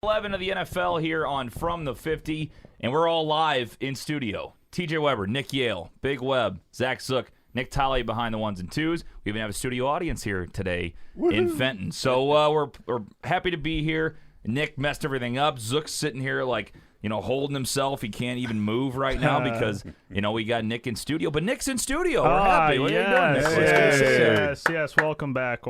11 of the NFL here on From the 50, and we're all live in studio. TJ Weber, Nick Yale, Big Webb, Zach Zook, Nick Tolley behind the ones and twos. We even have a studio audience here today in Fenton. So we're happy to be here. Nick messed everything up. Zook's sitting here like, holding himself. He can't even move right now because, we got Nick in studio. But Nick's in studio. We're happy. What are you doing, Nick? Yes. Welcome back.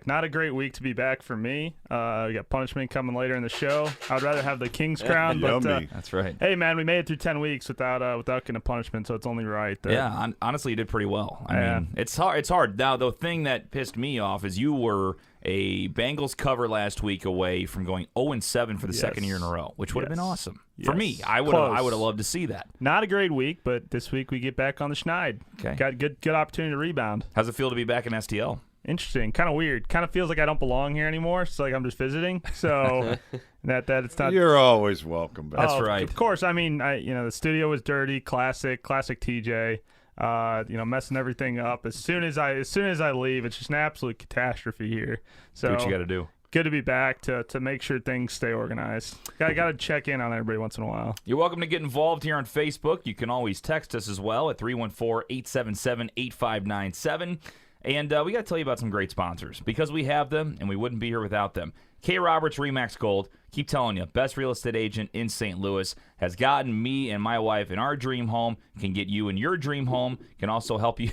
Not a great week to be back for me. We got punishment coming later in the show. I'd rather have the King's crown, but that's right. Hey, man, we made it through 10 weeks without getting a punishment, so it's only right. Yeah, honestly, you did pretty well. I mean, it's hard. Now, the thing that pissed me off is you were a Bengals cover last week away from going 0-7 for the second year in a row, which would have been awesome. For me, I would have loved to see that. Not a great week, but this week we get back on the schneid. Okay. Got good opportunity to rebound. How's it feel to be back in STL? Interesting. Kind of weird. Kind of feels like I don't belong here anymore. It's like I'm just visiting. So that it's not. You're always welcome back. That's right. Of course. I mean, the studio was dirty. Classic TJ. Messing everything up. As soon as I leave, it's just an absolute catastrophe here. So Do what you got to do. Good to be back to make sure things stay organized. Got to check in on everybody once in a while. You're welcome to get involved here on Facebook. You can always text us as well at 314-877-8597. And we got to tell you about some great sponsors because we have them and we wouldn't be here without them. K. Roberts Remax Gold, keep telling you, best real estate agent in St. Louis, has gotten me and my wife in our dream home, can get you in your dream home, can also help you.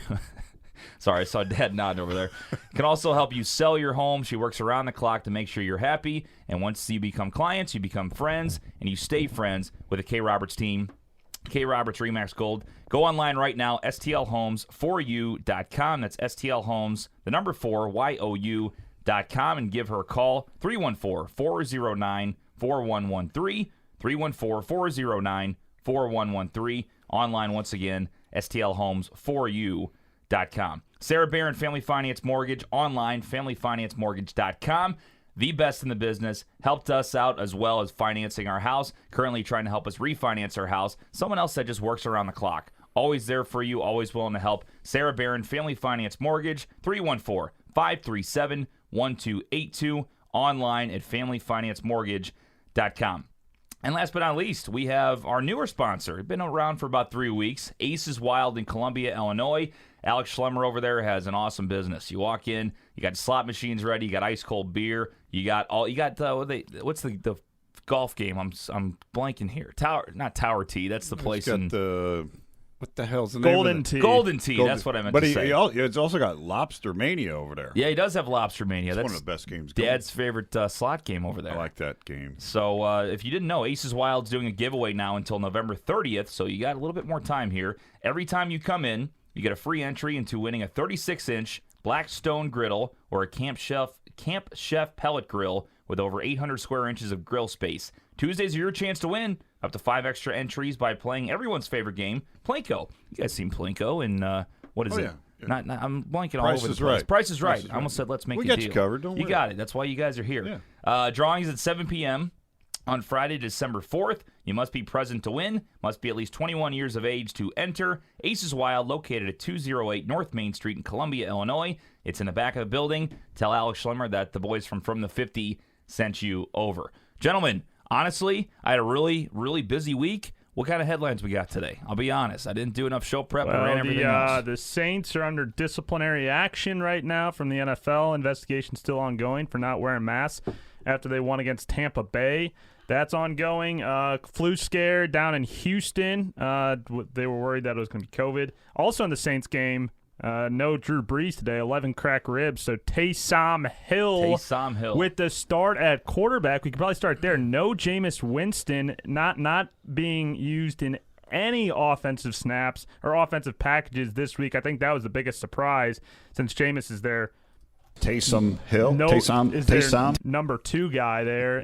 Sorry, I saw Dad nodding over there. Can also help you sell your home. She works around the clock to make sure you're happy. And once you become clients, you become friends, and you stay friends with the K. Roberts team. K. Roberts Remax Gold. Go online right now, stlhomes4u.com. That's STLhomes, the number 4, YOU.com, and give her a call, 314-409-4113, 314-409-4113. Online, once again, STLhomes4u.com. Sarah Barron, Family Finance Mortgage, online, familyfinancemortgage.com. The best in the business, helped us out as well as financing our house, currently trying to help us refinance our house. Someone else that just works around the clock. Always there for you, always willing to help. Sarah Barron, Family Finance Mortgage, 314-537-1282, online at familyfinancemortgage.com. And last but not least, we have our newer sponsor. Been around for about 3 weeks. Aces Wild in Columbia, Illinois. Alex Schlemmer over there has an awesome business. You walk in, you got slot machines ready, you got ice cold beer, what's the golf game? I'm blanking here. Not Tower Tee. That's the place in what the hell's the Golden name? Tee. Golden Tee. That's what I meant to say. But it's also got Lobster Mania over there. Yeah, he does have Lobster Mania. That's That's one of the best games. Dad's favorite slot game over there. I like that game. So if you didn't know, Aces Wild's doing a giveaway now until November 30th, so you got a little bit more time here. Every time you come in, you get a free entry into winning a 36-inch Blackstone griddle or a Camp Chef pellet grill with over 800 square inches of grill space. Tuesdays are your chance to win up to 5 extra entries by playing everyone's favorite game, Plinko. You guys seen Plinko? And what is it? Yeah. Not, I'm blanking all Price over the is place. right. Price is right. Price is I almost said let's make We a got deal. you covered. Don't You worry. got it. That's why you guys are here. Yeah. Drawings at 7 p.m. on Friday, December 4th. You must be present to win. Must be at least 21 years of age to enter. Aces Wild, located at 208 North Main Street in Columbia, Illinois. It's in the back of the building. Tell Alex Schlemmer that the boys from the 50 sent you over. Gentlemen, honestly, I had a really, really busy week. What kind of headlines we got today? I'll be honest. I didn't do enough show prep. I ran everything else. The Saints are under disciplinary action right now from the NFL. Investigation still ongoing for not wearing masks after they won against Tampa Bay. That's ongoing. Flu scare down in Houston. They were worried that it was going to be COVID. Also in the Saints game, no Drew Brees today, 11 cracked ribs. So Taysom Hill with the start at quarterback. We could probably start there. No Jameis Winston, not being used in any offensive snaps or offensive packages this week. I think that was the biggest surprise since Jameis is there. Taysom Hill? Is their number 2 guy there.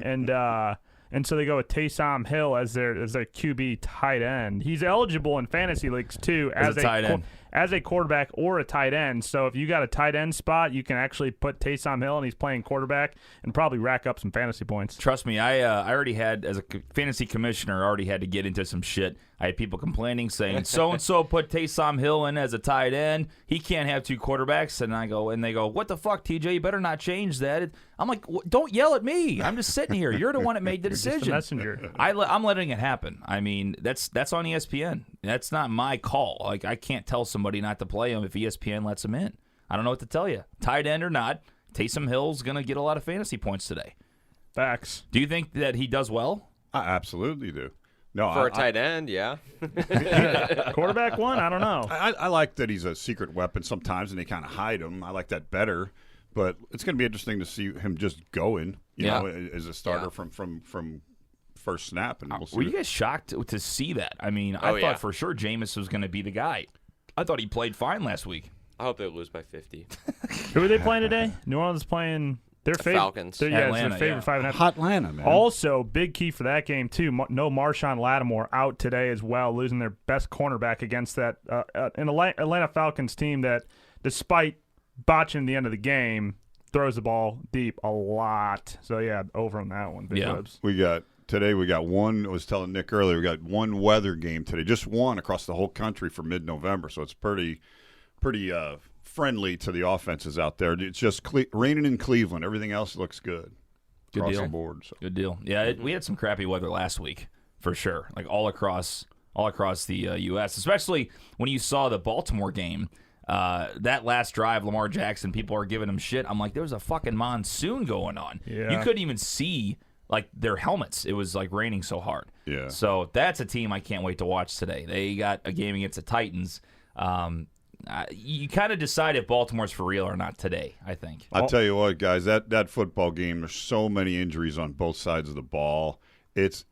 And so they go with Taysom Hill as their QB tight end. He's eligible in fantasy leagues too as a tight end. as a quarterback or a tight end. So if you got a tight end spot, you can actually put Taysom Hill and he's playing quarterback and probably rack up some fantasy points. Trust me, I already had, as a fantasy commissioner, already had to get into some shit. I had people complaining, saying, so-and-so put Taysom Hill in as a tight end. He can't have two quarterbacks. And they go, what the fuck, TJ? You better not change that. I'm like, don't yell at me. I'm just sitting here. You're the one that made the decision. Just a messenger. I'm letting it happen. I mean, that's on ESPN. That's not my call. Like, I can't tell somebody not to play him if ESPN lets him in. I don't know what to tell you. Tight end or not, Taysom Hill's going to get a lot of fantasy points today. Facts. Do you think that he does well? I absolutely do. No, For a tight end, yeah. Quarterback one? I don't know. I like that he's a secret weapon sometimes, and they kind of hide him. I like that better. But it's going to be interesting to see him just going, you know, as a starter from first snap. And we'll see. Were you guys shocked to see that? I mean, I thought for sure Jameis was going to be the guy. I thought he played fine last week. I hope they lose by 50. Who are they playing today? New Orleans is playing their favorite. Falcons. Atlanta, it's their favorite 5.5. Hot Atlanta, man. Also, big key for that game, too. No Marshawn Lattimore out today as well, losing their best cornerback against that an Atlanta Falcons team that, despite botching the end of the game, throws the ball deep a lot. So, yeah, over on that one. Big Webs. We got one. I was telling Nick earlier, we got one weather game today, just one across the whole country for mid-November. So it's pretty friendly to the offenses out there. It's just raining in Cleveland. Everything else looks good. Good across deal. the board. So. Good deal. Yeah, we had some crappy weather last week for sure. Like all across the U.S., especially when you saw the Baltimore game. That last drive, Lamar Jackson, people are giving him shit. I'm like, there was a fucking monsoon going on. Yeah. You couldn't even see like their helmets. It was like raining so hard. Yeah. So that's a team I can't wait to watch today. They got a game against the Titans. You kind of decide if Baltimore's for real or not today, I think. I'll tell you what, guys, that football game, there's so many injuries on both sides of the ball. It's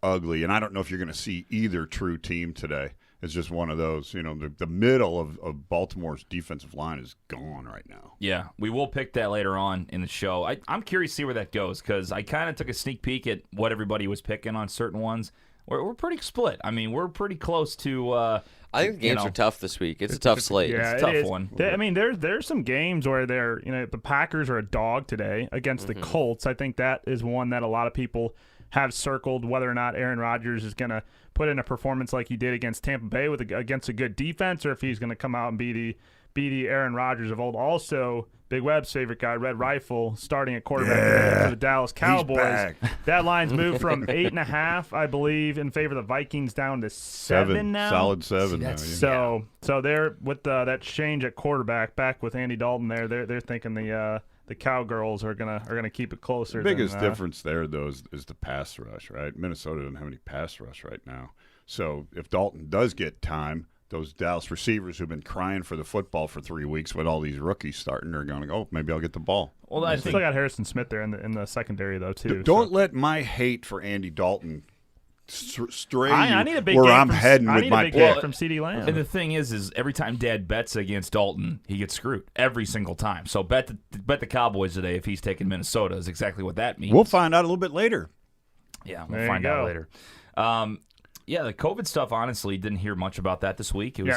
ugly, and I don't know if you're going to see either true team today. It's just one of those. You know, the middle of Baltimore's defensive line is gone right now. Yeah, we will pick that later on in the show. I'm curious to see where that goes because I kind of took a sneak peek at what everybody was picking on certain ones. We're pretty split. I mean, we're pretty close to. I think the games are tough this week. It's a tough slate. Yeah, it's a tough is. one. I mean, there's some games where the Packers are a dog today against the Colts. I think that is one that a lot of people have circled whether or not Aaron Rodgers is going to put in a performance like he did against Tampa Bay against a good defense, or if he's going to come out and be the Aaron Rodgers of old. Also, Big Web's favorite guy, Red Rifle, starting at quarterback for the Dallas Cowboys. That line's moved from 8.5, I believe, in favor of the Vikings down to 7 now. Solid 7 now. Yeah. So they're with that change at quarterback, back with Andy Dalton there. They're thinking the Cowgirls are gonna keep it closer. The biggest difference there, though, is the pass rush, right? Minnesota doesn't have any pass rush right now. So if Dalton does get time, those Dallas receivers who've been crying for the football for 3 weeks with all these rookies starting, they're going to go, maybe I'll get the ball. Well, I still got Harrison Smith there in the secondary though too. Don't let my hate for Andy Dalton stray I need a big where game I'm heading with my pick. from CeeDee Lamb. And the thing is every time Dad bets against Dalton, he gets screwed every single time. So bet the Cowboys today if he's taking Minnesota is exactly what that means. We'll find out a little bit later. Yeah, There we'll you find go. out later. Yeah, the COVID stuff, honestly, didn't hear much about that this week. It was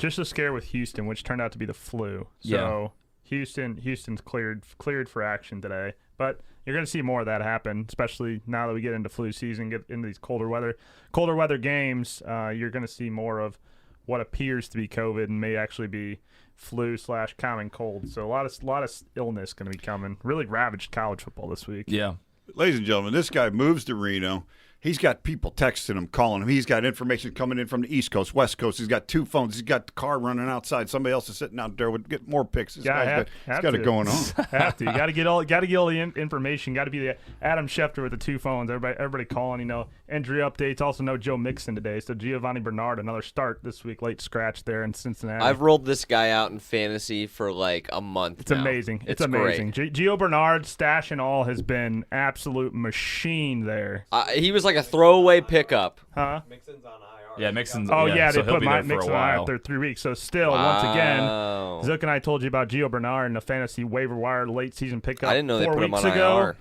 just a scare with Houston, which turned out to be the flu. So Houston's cleared for action today. But you're going to see more of that happen, especially now that we get into flu season, get into these colder weather games. You're going to see more of what appears to be COVID and may actually be flu/common cold. So a lot of illness going to be coming. Really ravaged college football this week. Yeah. Ladies and gentlemen, this guy moves to Reno. He's got people texting him, calling him. He's got information coming in from the East Coast, West Coast. He's got 2 phones. He's got the car running outside. Somebody else is sitting out there with get more picks. This guy's got it going on. Have to. You got to get all the information. Got to be the Adam Schefter with the 2 phones. Everybody calling. Injury updates. Also, no Joe Mixon today. So Giovanni Bernard, another start this week, late scratch there in Cincinnati. I've rolled this guy out in fantasy for like a month. It's amazing. It's amazing. Gio Bernard, stash and all, has been absolute machine there. He was like a throwaway pickup. Huh? Mixon's on IR. Yeah, Mixon's. Oh yeah, so they he'll put be there for Mixon a on while. after 3 weeks. So still, once again, Zook and I told you about Gio Bernard and the fantasy waiver wire late season pickup. I didn't know they 4 put him weeks on ago. IR.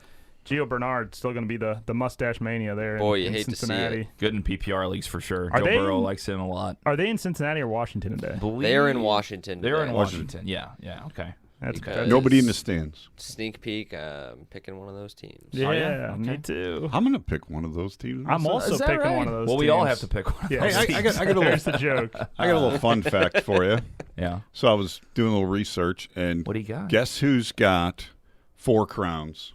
Gio Bernard's still going to be the mustache mania there Boy, you in hate to see Cincinnati. it. Good in PPR leagues for sure. Are Joe they Burrow in- likes him a lot. Are they in Cincinnati or Washington today? They're in Washington. They're in today. Washington. Yeah. Okay. That's Because- good. Nobody in the stands. Sneak peek. I'm picking one of those teams. Yeah, yeah? me Okay. too. I'm going to pick one of those teams. I'm also Is that picking right? one of those Well, we teams. all have to pick one. Of Yeah, those Hey, teams. I got a There's little, the joke. I got a little fun fact for you. Yeah. So I was doing a little research, and What do you got? guess who's got 4 crowns?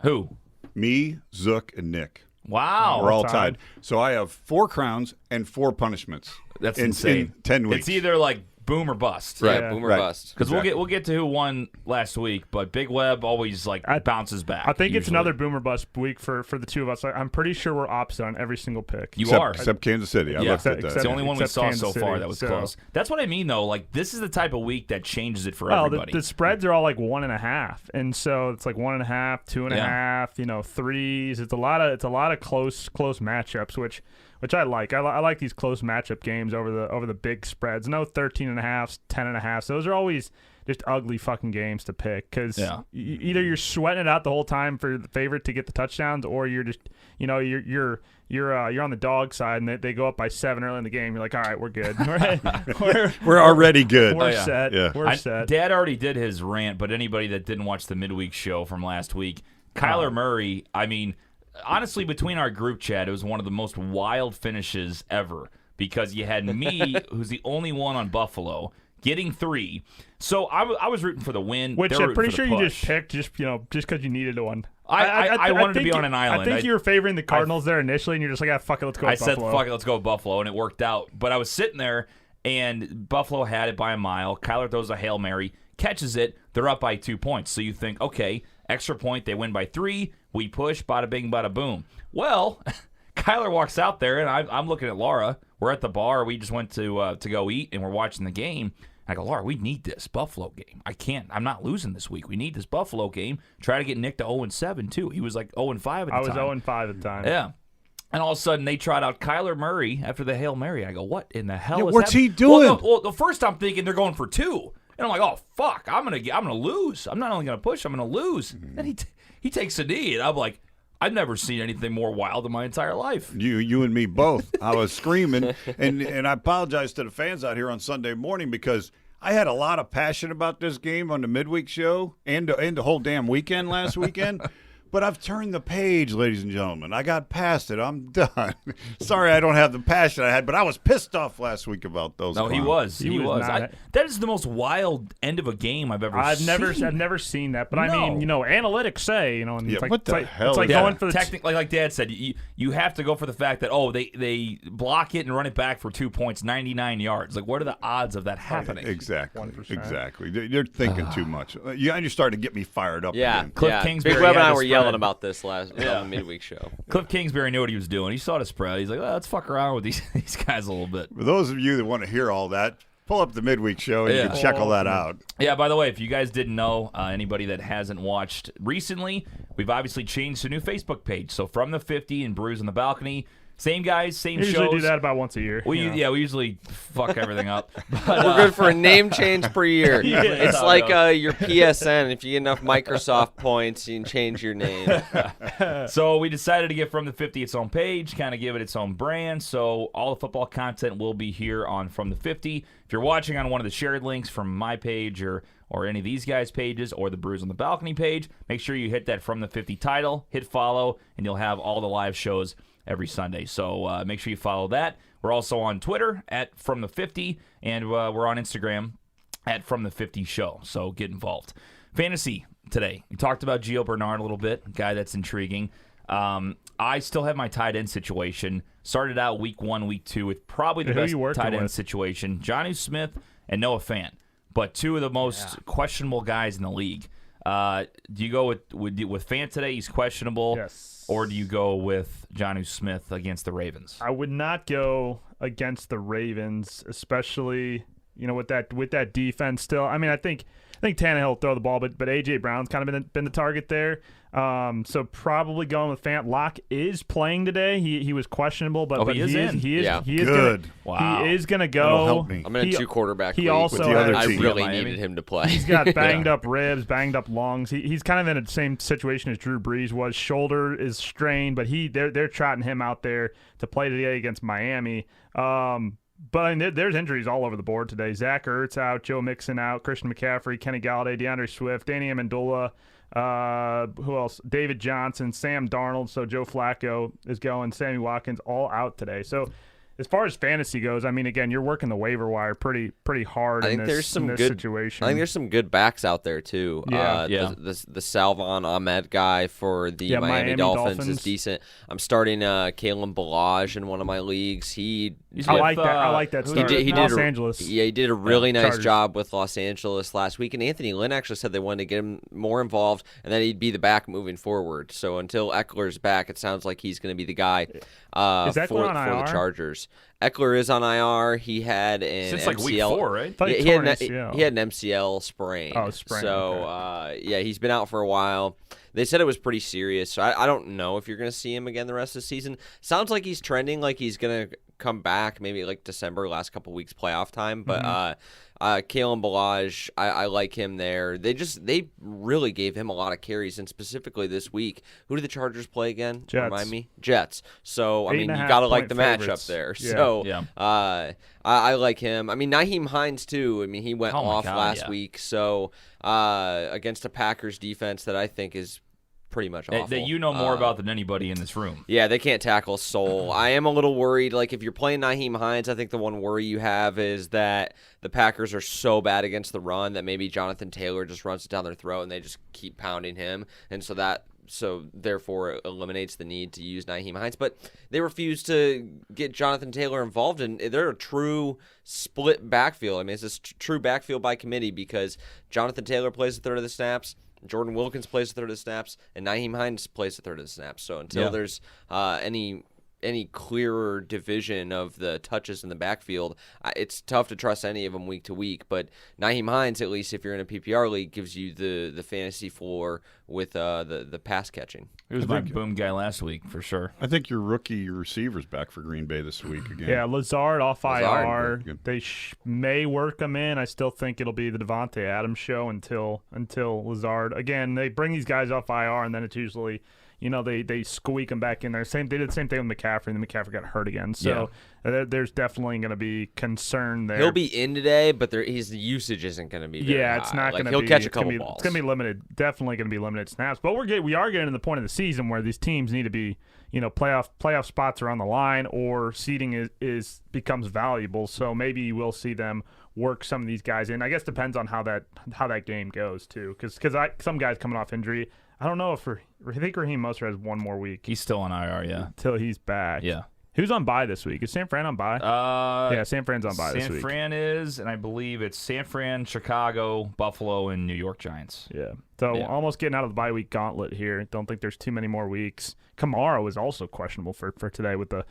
Who? Me, Zook, and Nick. Wow. We're all tied. tied. So I have 4 crowns and 4 punishments. That's in, insane. In 10 weeks. It's either like boom or bust. Right, Yeah. boom or Right. bust. Because Exactly. we'll get to who won last week, but Big Web always like bounces back. I think it's usually. another boomer bust week for the two of us. I'm pretty sure we're opposite on every single pick. You except, are. except Kansas City. I Yeah. looked at Except- that. It's the only one we except saw Kansas so far City, that was so- close. That's what I mean, though. Like, this is the type of week that changes it for Well, everybody. the spreads are all like 1.5, and so it's like 1.5, 2.5, 3s. It's a lot of close matchups, which I like. I like these close matchup games over the big spreads. No 13.5s, 10.5s. Those are always just ugly fucking games to pick because Yeah. either you're sweating it out the whole time for the favorite to get the touchdowns, or you're just you're on the dog side and they go up by 7 early in the game. You're like, all right, we're good. We're already good. We're yeah. set. Yeah. We're set. Dad already did his rant, but anybody that didn't watch the midweek show from last week, Kyler Murray, I mean, honestly, between our group chat, it was one of the most wild finishes ever because you had me, who's the only one on Buffalo, getting 3. So I was rooting for the win. Which They're I'm pretty rooting sure for the you just push. picked just because you needed one. I wanted to think be on an island. I think you were favoring the Cardinals there initially, and you're just like, fuck it, let's go. I with said, Buffalo. fuck it, let's go with Buffalo, and it worked out. But I was sitting there, and Buffalo had it by a mile. Kyler throws a Hail Mary, catches it. They're up by 2 points. So you think, okay, extra point, they win by 3. We push, bada bing, bada boom. Well, Kyler walks out there, and I'm looking at Laura. We're at the bar. We just went to go eat, and we're watching the game. I go, Laura, we need this Buffalo game. I'm not losing this week. We need this Buffalo game. Try to get Nick to 0-7, too. He was like 0-5 at the time. I was 0-5 at the time. Yeah. And all of a sudden, they trot out Kyler Murray after the Hail Mary. I go, what in the hell Yeah, is what's happening? he doing? Well, the first I'm thinking they're going for 2. And I'm like, oh, fuck, I'm gonna lose. I'm not only going to push, I'm going to lose. Then he takes a knee, and I'm like, I've never seen anything more wild in my entire life. You and me both. I was screaming, and I apologize to the fans out here on Sunday morning because I had a lot of passion about this game on the midweek show and the whole damn weekend last weekend. But I've turned the page, ladies and gentlemen. I got past it. I'm done. Sorry I don't have the passion I had, but I was pissed off last week about those. No, he clowns. was. He He was was. not. That is the most wild end of a game I've ever I've never seen. seen that, but I No. mean, analytics say, and Yeah, it's like, what the it's like, hell it's like is going that? for the Technically, like Dad said, you have to go for the fact that they block it and run it back for 2 points, 99 yards. Like, what are the odds of that happening? Exactly. 1%. Exactly. You're thinking too much. You're starting to get me fired up Yeah, again. Cliff yeah. Kingsbury Big Web and had I the were yelling spread. about this on the midweek show. Cliff Kingsbury knew what he was doing. He saw the spread. He's like, well, let's fuck around with these guys a little bit. For those of you that want to hear all that, pull up the midweek show and you Yeah. can check all that out. Yeah, by the way, if you guys didn't know, anybody that hasn't watched recently, we've obviously changed to a new Facebook page. So From the 50 and Brews on the Balcony, same guys, same We usually shows. do that about once a year. We, you know. yeah, we usually fuck everything up. But, We're good for a name change per year. Yeah, It's that's how like it goes. your PSN. If you get enough Microsoft points, you can change your name. So we decided to get From the 50 its own page, kind of give it its own brand. So all the football content will be here on From the 50. If you're watching on one of the shared links from my page or any of these guys' pages or the Brews on the Balcony page, make sure you hit that From the 50 title, hit follow, and you'll have all the live shows every Sunday. So make sure you follow that. We're also on Twitter at From the 50, and we're on Instagram at From the 50 Show. So get involved. Fantasy today. We talked about Gio Bernard a little bit, a guy that's intriguing. I still have my tight end situation. Started out week 1, week 2 with probably the Who best you working tight end with? situation. Jonnu Smith and Noah Fant, but 2 of the most questionable guys in the league. Do you go with Fant today? He's questionable. Yes. Or do you go with Jonnu Smith against the Ravens? I would not go against the Ravens, especially with that defense still. I mean, I think think Tannehill will throw the ball, but A.J. Brown's kind of been the target there. So probably going with Fant. Locke is playing today. He was questionable, but he is in. He is Good. Wow. He is gonna go. That'll help me. I'm in a 2-quarterback he league. also With the other I team. really Miami. needed him to play. He's got banged up ribs, banged up lungs. He's kind of in the same situation as Drew Brees was. Shoulder is strained, but they're trotting him out there to play today against Miami. But I mean, there's injuries all over the board today. Zach Ertz out, Joe Mixon out, Christian McCaffrey, Kenny Galladay, DeAndre Swift, Danny Amendola. Who else? David Johnson, Sam Darnold. So Joe Flacco is going. Sammy Watkins all out today. So as far as fantasy goes, I mean, again, you're working the waiver wire pretty hard. I think in there's some in this good situation. I think there's some good backs out there too. Yeah. The Salvon Ahmed guy for the Miami Dolphins is Dolphins. decent. I'm starting Kalen Ballage in one of my leagues. He's I with, like that. I like that. who's Start. with Los a- Angeles. Yeah, he did a really nice Chargers. job with Los Angeles last week, and Anthony Lynn actually said they wanted to get him more involved, and that he'd be the back moving forward. So until Eckler's back, it sounds like he's going to be the guy Is for Eckler on the IR? Chargers. Eckler is on IR. He had an Since MCL. like week 4, right? Thought he Yeah, tore he, an had ACL. he had an MCL sprain. Oh, sprain, So, yeah, he's been out for a while. They said it was pretty serious. So I don't know if you're going to see him again the rest of the season. Sounds like he's trending like he's going to come back maybe like December, last couple weeks playoff time. But Kalen Ballage, I like him there. They really gave him a lot of carries, and specifically this week, who do the Chargers play again? Jets. Remind me. Jets. So I mean, you 8.5 got to like point the matchup favorites. there. Yeah. So Yeah. I like him. I mean, Nyheim Hines too. I mean, he went Oh my off God, last yeah. week. So against a Packers defense that I think is pretty much awful. That you know more about than anybody in this room. Yeah, they can't tackle a soul. I am a little worried. Like, if you're playing Nyheim Hines, I think the one worry you have is that the Packers are so bad against the run that maybe Jonathan Taylor just runs it down their throat and they just keep pounding him. And so therefore it eliminates the need to use Nyheim Hines. But they refuse to get Jonathan Taylor involved, and they're a true split backfield. I mean, it's a true backfield by committee because Jonathan Taylor plays a third of the snaps, Jordan Wilkins plays a third of the snaps, and Nyheim Hines plays a third of the snaps. So until there's any clearer division of the touches in the backfield, it's tough to trust any of them week to week. But Nyheim Hines, at least if you're in a PPR league, gives you the fantasy floor with the pass catching. He was my boom guy last week for sure. I think your rookie receiver's back for Green Bay this week again. Yeah, Lazard off IR. Good. They may work him in. I still think it'll be the Devontae Adams show until Lazard. Again, they bring these guys off IR, and then it's usually, they squeak them back in there. They did the same thing with McCaffrey, and then McCaffrey got hurt again. So there's definitely going to be concern there. He'll be in today, but his usage isn't going to be very Yeah, it's high. not Like, going to he'll be. catch a it's gonna couple be, balls. It's going to be limited. Definitely going to be limited snaps. But we are getting to the point of the season where these teams need to be, playoff spots are on the line, or seeding becomes valuable. So maybe you will see them work some of these guys in. I guess depends on how that game goes too, because some guys coming off injury. I don't know I think Raheem Mostert has one more week He's still on IR, yeah. until he's back. Yeah. Who's on bye this week? Is San Fran on bye? Yeah, San Fran's on bye this San week. Fran is, and I believe it's San Fran, Chicago, Buffalo, and New York Giants. Yeah. So Yeah. almost getting out of the bye week gauntlet here. Don't think there's too many more weeks. Kamara was also questionable for today with the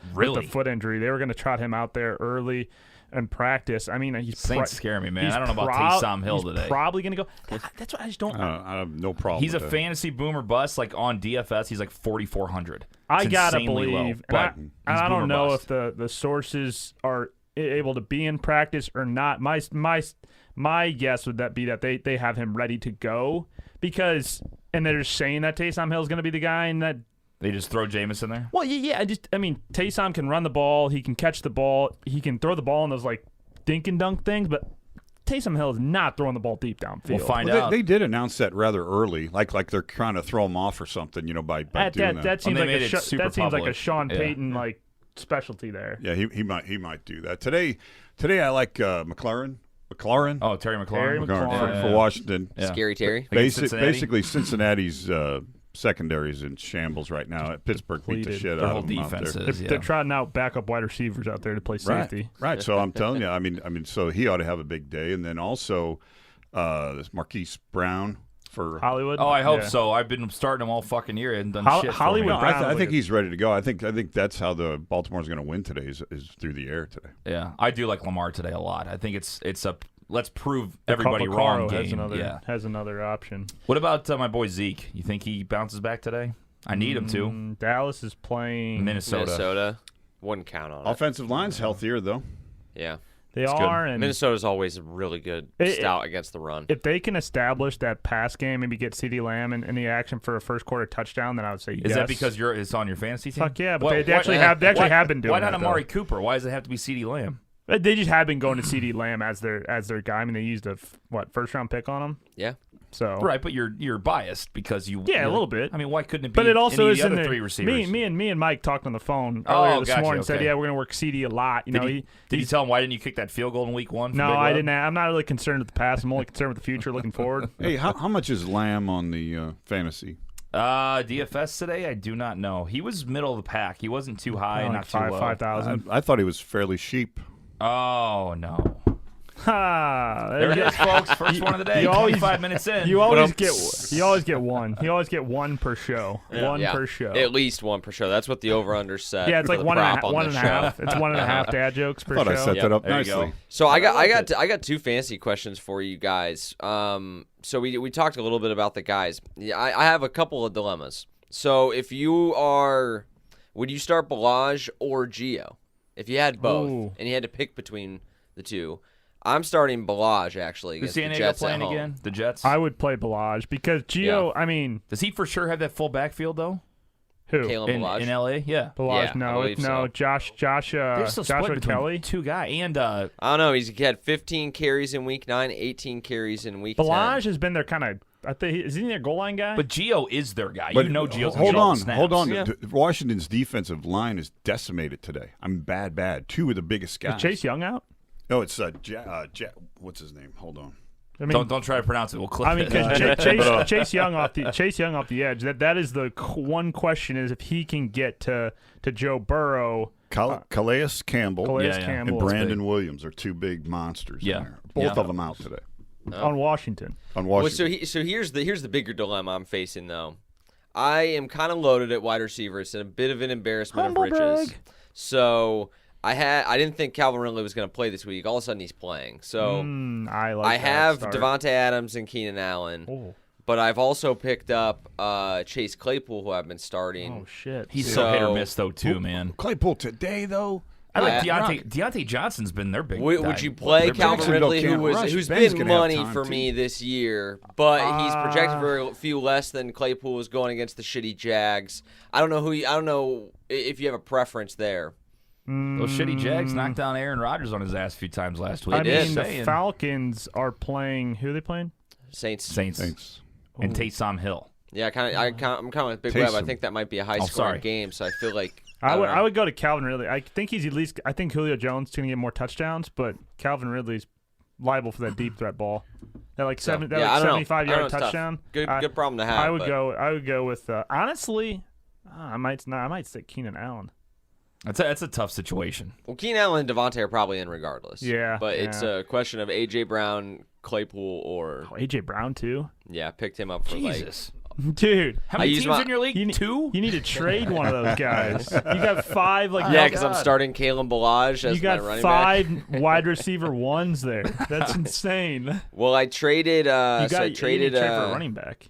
foot injury. They were going to trot him out there early in practice. I mean, he's Saints scare me, man. he's I don't know about Taysom Hill he's today. Probably going to go. That's what I just don't. I have no problem. He's a with that. fantasy boomer bust. Like on DFS, he's like 4,400. I It's gotta insanely believe, low, and but I don't boomer know bust. if the sources are able to be in practice or not. My guess would be that they have him ready to go because, and they're just saying that Taysom Hill is going to be the guy, and that. They just throw Jameis in there. Well, yeah. I mean, Taysom can run the ball. He can catch the ball. He can throw the ball in those like dink and dunk things, but Taysom Hill is not throwing the ball deep downfield. We'll find Well, out. they did announce that rather early, like they're trying to throw him off or something, by doing that. That seems they like made it super that seems like a public. Sean Yeah. Payton like specialty there. Yeah, he might do that today. I like McLaurin. Oh, Terry McLaurin. Terry McLaurin. for Washington. Yeah. Scary Terry. Against Cincinnati? Basically, Cincinnati's secondary's in shambles right now. Pittsburgh beat the Depleted. shit Their out whole of them out defense there. is, They're trotting out backup wide receivers out there to play safety. Right. So I'm telling you, I mean, so he ought to have a big day, and then also this Marquise Brown for Hollywood. Oh, I hope Yeah. so. I've been starting him all fucking year and done shit for Hollywood me. No, Brown I was think like he's ready to go. I think that's how the Baltimore's going to win today is through the air today. Yeah, I do like Lamar today a lot. I think it's a let's prove everybody Vaccaro wrong has game. has another option. What about my boy Zeke? You think he bounces back today? I need him to. Dallas is playing Minnesota. Wouldn't count on it. Offensive line's healthier though. Yeah. They good. are, and Minnesota's always really good, stout against the run. if they can establish that pass game, maybe get CeeDee Lamb in the action for a first quarter touchdown, then I would say yes. Is that because it's on your fantasy team? Fuck yeah, but Why- they actually why- have been doing Why not that, Amari though. Cooper? Why does it have to be CeeDee Lamb? They just have been going to CeeDee Lamb as their guy. I mean, they used a first round pick on him. Yeah. So Right, but you're biased because you. Yeah, a you're- little bit. I mean, why couldn't it be? But it also any is of in the other the three receivers. Me and Mike talked on the phone Oh, earlier this gotcha, morning. Said, okay. yeah, we're gonna work CD a lot. You know, Did you tell him why didn't you kick that field goal in week 1? For no, Big I Web? didn't. I'm not really concerned with the past. I'm only concerned with the future, looking forward. Hey, how much is Lamb on the fantasy? DFS today, I do not know. He was middle of the pack. He wasn't too high, Like not too low. 5,000. I thought he was fairly cheap. Oh no! Ha! There it is, folks. First one of the day. you always- 25 minutes in. You always But, get one. You always get one per show. One Yeah. per show. At least one per show. That's what the over/under set. Yeah, it's for like the one and a prop on one this and a half. show. It's 1.5 dad jokes per I thought show. I set Yep, that up there you go. nicely. So I got two fantasy questions for you guys. So we talked a little bit about the guys. Yeah, I have a couple of dilemmas. So if you are, would you start Balaj or Gio? If you had both Ooh. and you had to pick between the two, I'm starting Balaj actually Who's against the San Diego Jets at playing home. again? The Jets. I would play Balaj because Gio. I mean, Does he for sure have that full backfield though? who? Kalen In Balaj. LA, yeah. Balaj? Yeah, I no, believe no. so. Josh. They're still Joshua split between Kelly. two guys and I don't know. He had 15 carries in week 9, 18 carries in week 10. Balaj has been their kind of. I think is he their goal line guy? but Gio is their guy. But you know Gio's hold gonna get all on, the snaps. hold on. Yeah. Washington's defensive line is decimated today. I'm bad. Two of the biggest guys. Is Chase Young out? No, it's what's his name? Hold on. I mean, Don't try to pronounce it. We'll clip I mean, it. because Chase Young off the edge. That is the one question is if he can get to Joe Burrow. Calais Campbell Calais yeah. Campbell and is Brandon Williams are two big monsters. Yeah. in there. Both Yeah. of them out today big on Washington. on Well, Washington. so here's the bigger dilemma I'm facing though. I am kind of loaded at wide receiver. It's a bit of an embarrassment Humble of riches. brag. So I didn't think Calvin Ridley was going to play this week. All of a sudden he's playing. So I I have that start. Devontae Adams and Keenan Allen, Oh, but I've also picked up Chase Claypool, who I've been starting. oh shit. He's so hit or So- miss though too, man. Claypool today though. I like Yeah. Deontay Johnson's been their big. Would guy. you play Their big Calvin guy. Jacksonville Ridley, can't rush. who's Ben's been gonna have money time, for too. me this year, but he's projected for a few less than Claypool was going against the shitty Jags. I don't know if you have a preference there. Those shitty Jags knocked down Aaron Rodgers on his ass a few times last week. I did. mean, Saying. the Falcons are playing. Who are they playing? Saints. Thanks. and Taysom Hill. Yeah, I'm kind of with Big Web. I Taysom. think that might be a high Oh, scoring sorry. game, so I feel like I would go to Calvin Ridley. I think he's at least. I think Julio Jones is going to get more touchdowns, but Calvin Ridley's liable for that deep threat ball. That like So, seven, that yeah, like I don't know. 75-yard It's tough. touchdown. Good problem to have. I would but go with honestly. I might stick Keenan Allen. That's a tough situation. Well, Keenan Allen and Devontae are probably in regardless. Yeah, But it's yeah. a question of A.J. Brown, Claypool, or Oh, AJ Brown too, picked him up for Jesus. dude. How many I use teams my- in your league? You, Two? You need to trade one of those guys. You got 5 like Yeah, Oh, because I'm God. starting Kalen Balaj as you got my running 5 back. wide receiver ones there. That's insane. Well, I traded. You So I got you traded. need to trade for a running back.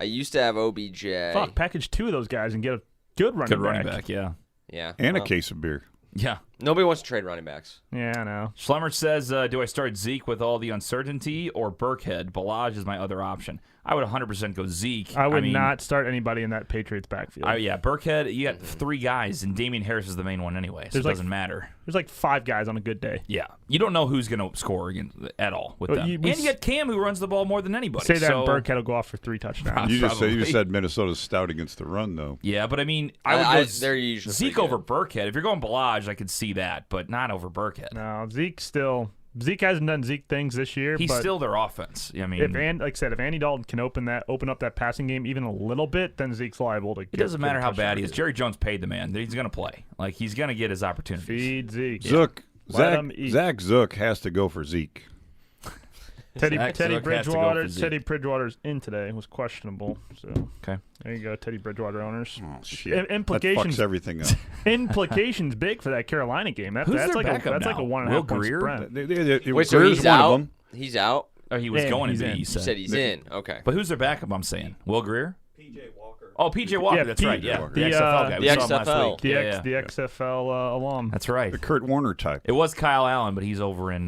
I used to have OBJ. Fuck, package 2 of those guys and get a good running Good running back, yeah. Yeah. And well, a case of beer. Yeah. Nobody wants to trade running backs. Yeah, I know. Schlemmer says, do I start Zeke with all the uncertainty or Burkhead? Balaj is my other option. I would 100% go Zeke. I would mean, not start anybody in that Patriots backfield. Yeah, Burkhead, you got 3 guys, and Damian Harris is the main one anyway, so There's it like- doesn't matter. There's like 5 guys on a good day. Yeah. You don't know who's going to score at all with Well, them. we And you got Cam, who runs the ball more than anybody. Say that so, and Burkhead will go off for 3 touchdowns. You just Probably. said Minnesota's stout against the run though. Yeah, but I mean, I would go they're usually Zeke pretty over good. Burkhead. If you're going Balaj, I could see that, but not over Burkhead. No, Zeke hasn't done Zeke things this year. He's but still their offense. I mean, like I said, if Andy Dalton can open up that passing game even a little bit, then Zeke's liable to. it doesn't matter how bad he is. Jerry Jones paid the man. He's going to play. Like, he's going to get his opportunities. Feed Zeke. Zook, Let him eat. Zach Zook has to go for Zeke. Teddy Zach Zook has to go Bridgewater. physique. Teddy Bridgewater's in today. Was questionable. So Okay. there you go, Teddy Bridgewater owners. Oh shit! Implications. That fucks everything up. Implications big for that Carolina game. Who's that's their like backup that's like a now? 1.5 Will point Greer? spread. Wait, so Greer's he's one out? of them. He's out? Oh, he was Yeah, going he's to be. in. You You said. said he's in. Okay. But who's their backup? I'm saying Will Greer. PJ Walker. Oh, PJ Walker. Yeah, that's right. Yeah, Walker. the The, XFL guy. We the saw him last XFL. week. The Yeah, the XFL alum. That's right. The Kurt Warner type. It was Kyle Allen, but he's over in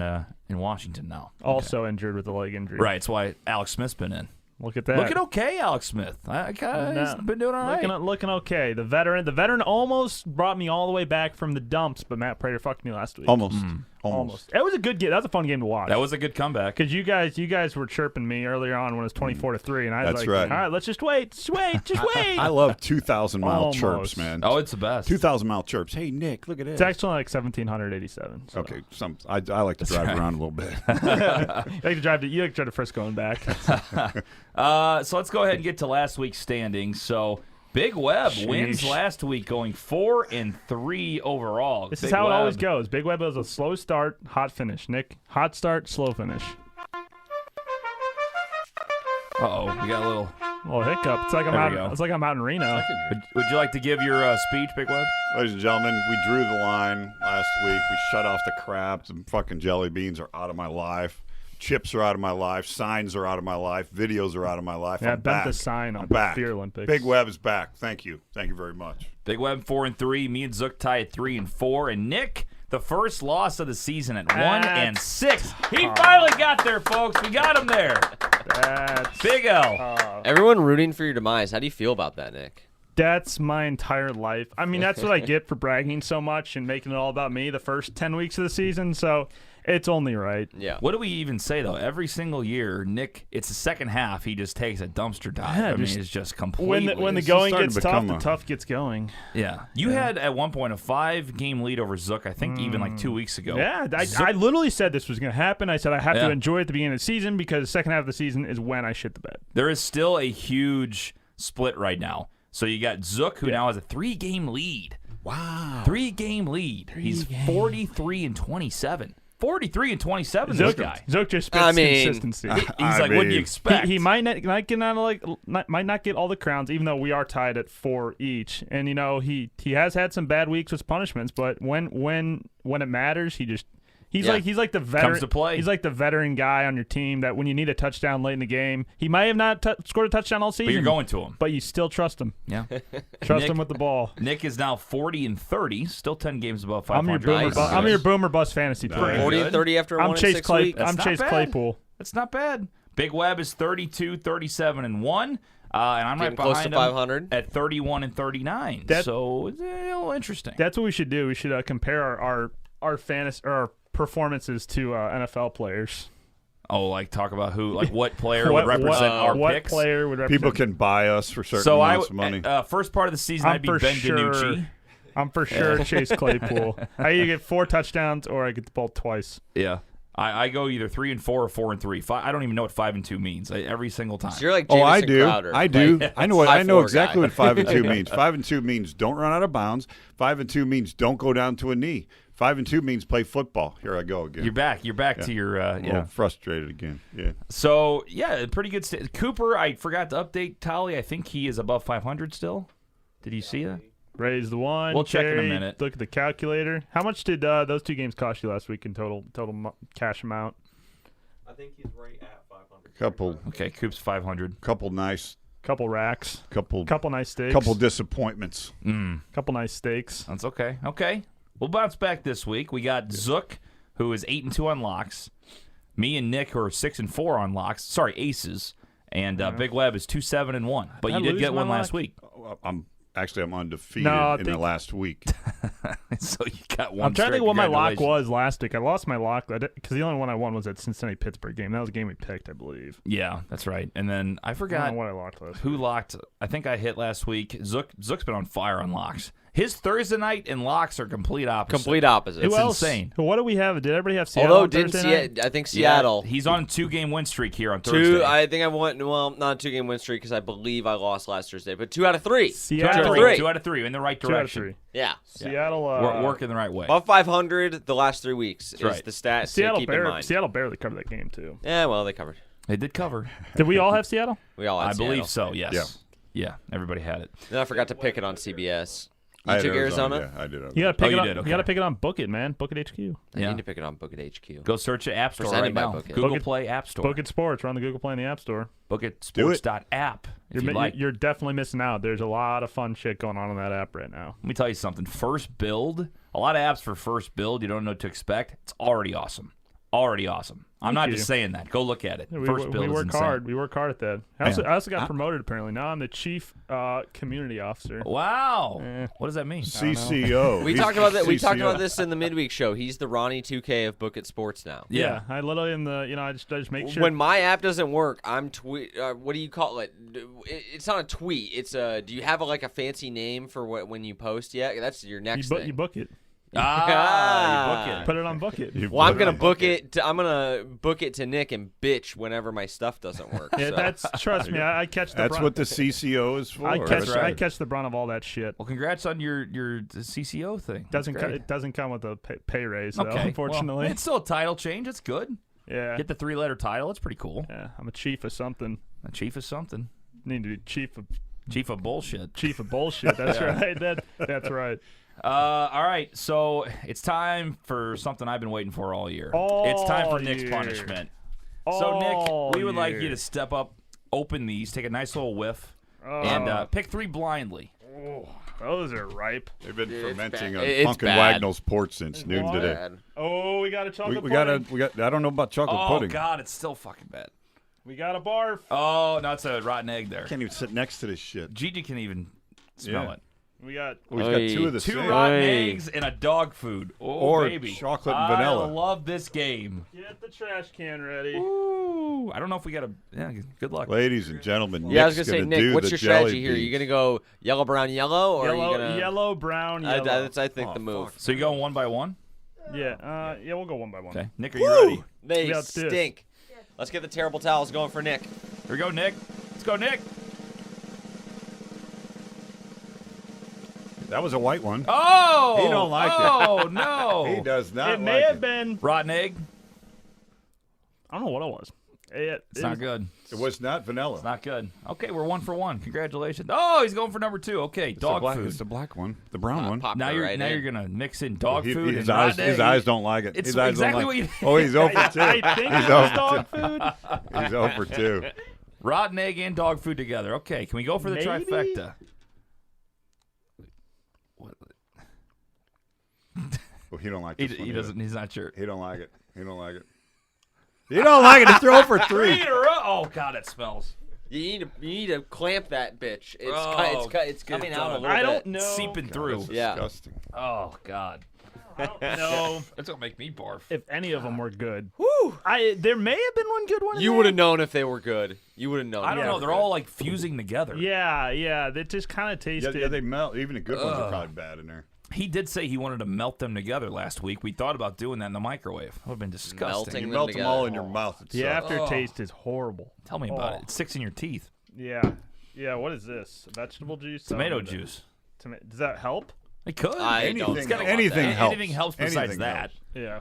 Washington now. Also injured with a leg injury. Right. That's why Alex Smith's been in. Look at that. Looking okay, Alex Smith. He's been doing all right. Looking okay. The veteran almost brought me all the way back from the dumps, but Matt Prater fucked me last week. Almost. It was a good game. That was a fun game to watch. That was a good comeback. Because you guys were chirping me earlier on when it was 24-3, and I was That's like, right. all right, let's just wait, just wait. I love 2,000-mile Almost. chirps, man. Oh, it's the best. 2,000-mile chirps. Hey, Nick, look at this. It's actually like 1,787. So. Okay, I like to drive around a little bit. You like to drive to Frisco and back. So let's go ahead and get to last week's standings. So Big Web wins Sheesh. last week, going 4-3 overall. This Big is how it Web. always goes. Big Web is a slow start, hot finish. Nick, hot start, slow finish. Uh-oh, we got a little. Oh, hiccup. It's like I'm There out. we go. It's like I'm out in Reno. Would you like to give your speech, Big Web? Ladies and gentlemen, we drew the line last week. We shut off the crap. Some fucking jelly beans are out of my life. Chips are out of my life. Signs are out of my life. Videos are out of my life. Yeah, I I'm bent back. the sign on I'm the back. Fear Olympics. Big Web is back. Thank you. Thank you very much. Big Web 4-3. Me and Zook tie at 3-4, and Nick, the first loss of the season at 1-6. He finally got there, folks. We got him there. That's Big L. Everyone rooting for your demise. How do you feel about that, Nick? That's my entire life. I mean, that's what I get for bragging so much and making it all about me the first 10 weeks of the season. So it's only right. Yeah. What do we even say, though? Every single year, Nick, it's the second half, he just takes a dumpster dive. Yeah, I mean, just- it's just completely. When the It's going starting gets to tough, become the a- tough gets going. Yeah. You had, at one point, a 5-game lead over Zook, I think even like 2 weeks ago. Yeah, I literally said this was going to happen. I said I have Yeah. to enjoy it at the beginning of the season because the second half of the season is when I shit the bed. There is still a huge split right now. So you got Zook, who now has a 3-game lead. Wow. 3-game lead. He's 43-27. 43-27, this guy. Zook just spits I mean- consistency. He's I like, what do you mean- expect? He might not get all the crowns, even though we are tied at 4 each. And he has had some bad weeks with punishments, but when it matters, he's Yeah. like the veteran. Comes to play. He's like the veteran guy on your team that when you need a touchdown late in the game, he might have not scored a touchdown all season. But you're going to him. but you still trust him. Yeah. Trust Nick- him with the ball. Nick is now 40-30, still 10 games above I'm 500. your boomer. Nice. I'm your boomer bust fantasy player. 40 and 30 after I'm 1 Chase 6 Clay. weeks. I'm not Chase bad. Claypool. That's not bad. Big Web is 32-37-1. And I'm right Getting close behind to him 500. at 31-39. That- So it's a little interesting. That's what we should do. We should compare our fantasy or our performances to NFL players. Talk about who, what player would represent our what picks. player would represent? People can buy us for certain So amounts of money. first part of the season, I'm I'd be for Ben sure- DiNucci. I'm for sure Chase Claypool. I either get 4 touchdowns or I get the ball twice. Yeah. I go either 3-4 or 4-3. I don't even know what 5-2 means every single time. So you're like Oh, Jamison I do. Crowder. I do. Like, I know what. high I know floor exactly guy. what 5 and 2 means. 5 and 2 means don't run out of bounds. 5 and 2 means don't go down to a knee. 5 and 2 means play football. Here I go again. You're back. You're back to your A little frustrated again. Yeah. So yeah, pretty good. Cooper, I forgot to update Tally. I think he is above 500 still. Did you see that? Raise the one. We'll check in a carry, minute. Look at the calculator. How much did those 2 games cost you last week in total cash amount? I think he's right at 500. Couple Okay, Coop's 500. nice. Couple racks. Couple Nice steaks. couple disappointments. Couple nice steaks. That's okay. Okay, we'll bounce back this week. We got Zook, who is 8-2 on locks. Me and Nick are 6-4 on locks. Sorry, aces. And Big Web is 2-7-1. But Did I you did lose get my one last lock? week, I'm undefeated No, I in the think- last week. so you got one. I'm trying to straight. think what my lock Congratulations. was last week. I lost my lock because the only one I won was that Cincinnati Pittsburgh game. That was a game we picked, I believe. Yeah, that's right. And then I I forgot don't know what I locked last. who locked. I think I hit last week. Zook's been on fire on locks. His Thursday night and locks are complete opposite. Complete opposite. It's Who else? insane. What do we have? Did everybody have Seattle? Although on didn't Thursday see night? it, I think Yeah, Seattle. he's on a 2-game win streak here on Thursday. Two. I think I won. Well, not a 2-game win streak because I believe I lost last Thursday, but 2 out of 3. Two out Seattle. of three. 2 out of 3 in the right 2 out of direction. 3. Yeah. Seattle. We're working the right way. Above 500 the last 3 weeks is right. the stat to Seattle keep in mind. Seattle barely covered that game too. Yeah, well, they covered. They did cover. Did we all have Seattle? We all had I believe Seattle. so. Yes. Yeah. Everybody had it. Then I forgot to pick it on CBS. I You had took Arizona? Yeah, I did. You gotta pick you it up. did, okay. You gotta pick it on Book It, man. Book It HQ. I Yeah. need to pick it on Book It HQ. Go search the App Store Presented right by now. Book It. Google Book It- Play App Store. Book It Sports. We're on the Google Play and the App Store. BookItSports.app if you like. You're definitely missing out. There's a lot of fun shit going on in that app right now. Let me tell you something. First build, a lot of apps for first build, you don't know what to expect. It's already awesome. Already awesome. I'm not you. just saying that. Go look at it. We, First build we is work insane. hard. We work hard at that. I also got promoted apparently. Now I'm the chief community officer. Wow. Eh. What does that mean? CCO. We He's talked about that. We CCO. talked about this in the midweek show. He's the Ronnie 2K of Book It Sports now. Yeah. I literally am the. I just make sure. When my app doesn't work, I'm tweet. What do you call it? It's not a tweet. It's a. Do you have like a fancy name for when you post yet? That's your next thing. you book it. You book it. Put it on Book It. You Well, I'm put it gonna on book it. I'm gonna book it to Nick and bitch whenever my stuff doesn't work. Yeah, so. that's trust me. I catch the. That's brunt. what the CCO is for. I catch. right. I catch the brunt of all that shit. Well, congrats on your CCO thing. That's It great. doesn't come with a pay raise, though, Okay. unfortunately. Well, it's still a title change. It's good. yeah. Get the 3-letter title. It's pretty cool. Yeah. I'm a chief of something. A chief is something. Need to be chief of Bullshit. bullshit. That's right. That's right. All right, so it's time for something I've been waiting for all year. It's time for All Nick's year. punishment. All So, Nick, we would like year. you to step up, open these, take a nice little whiff, Oh. and pick 3 blindly. Those are ripe. They've been It's fermenting bad. on It's Pumpkin bad. Wagnall's porch since noon What? today. Bad. Oh, we got a chocolate We got pudding. I don't know about chocolate Oh, pudding. God, it's still fucking bad. We got a barf. Oh, no, it's a rotten egg there. I can't even sit next to this shit. Gigi can even smell Yeah. it. We got. Oh, he's got Oy. 2 of the 2 same. rotten Hey. eggs and a dog food. Oh, Or baby. chocolate and vanilla. I love this game. Get the trash can ready. Ooh, I don't know if we got a. Yeah, good luck. Ladies and gentlemen, Yeah, I was Nick's gonna say, gonna Nick, do what's the your strategy jelly here? You beans. gonna go yellow, brown, yellow, or are you Yellow, gonna? yellow, brown, yellow. That's I think the move. So you going 1 by 1? Yeah. Yeah. We'll go one by one. Okay. Nick, are you ready? They Yeah, let's do this. stink. Let's get the terrible towels going for Nick. Here we go, Nick. Let's go, Nick. That was a white one. Oh! He don't like it. Oh, no. He does not It may like have it. been. Rotten egg? I don't know what it was. It's not good. It was not vanilla. It's not good. Okay, we're 1 for 1. Congratulations. Oh, he's going for number 2. Okay, It's the dog black, food. It's the black one. The brown one. Pop Now her you're right now in. you're gonna mix in dog He- food his and eyes, rotten his egg. eyes don't like it. It's his eyes exactly don't what like you. Oh, he's over 2. I think He's it was over dog 2. food. He's over 2. Rotten egg and dog food together. Okay, can we go for the Maybe? trifecta? Well, he don't like He, this one he either. doesn't. He's not sure. He don't like it. He don't like it. He don't like it. It's throw for 3. In a row. Oh God, it smells. You need to clamp that bitch. It's Oh, it's coming out a done. little I bit. don't know. Seeping through. That's Yeah. disgusting. Oh God. I don't know That's gonna make me barf. if any of them were good. Whew. There may have been one good one. in You there. would have known if they were good. You would have known. I don't if know. they They're were all like fusing together. Yeah. They just kind of Yeah, tasted. yeah, they melt. Even the good ones are Ugh. probably bad in there. He did say he wanted to melt them together last week. We thought about doing that in the microwave. That would have been disgusting. Melting You them melt them all together. in your mouth. It the sucks. aftertaste is horrible. Tell me about Oh. it. It sticks in your teeth. Yeah. What is this? Vegetable juice? Tomato Something. juice. Does that help? It could. I don't Anything, know about anything that. helps. Anything helps besides Anything that. helps. Yeah.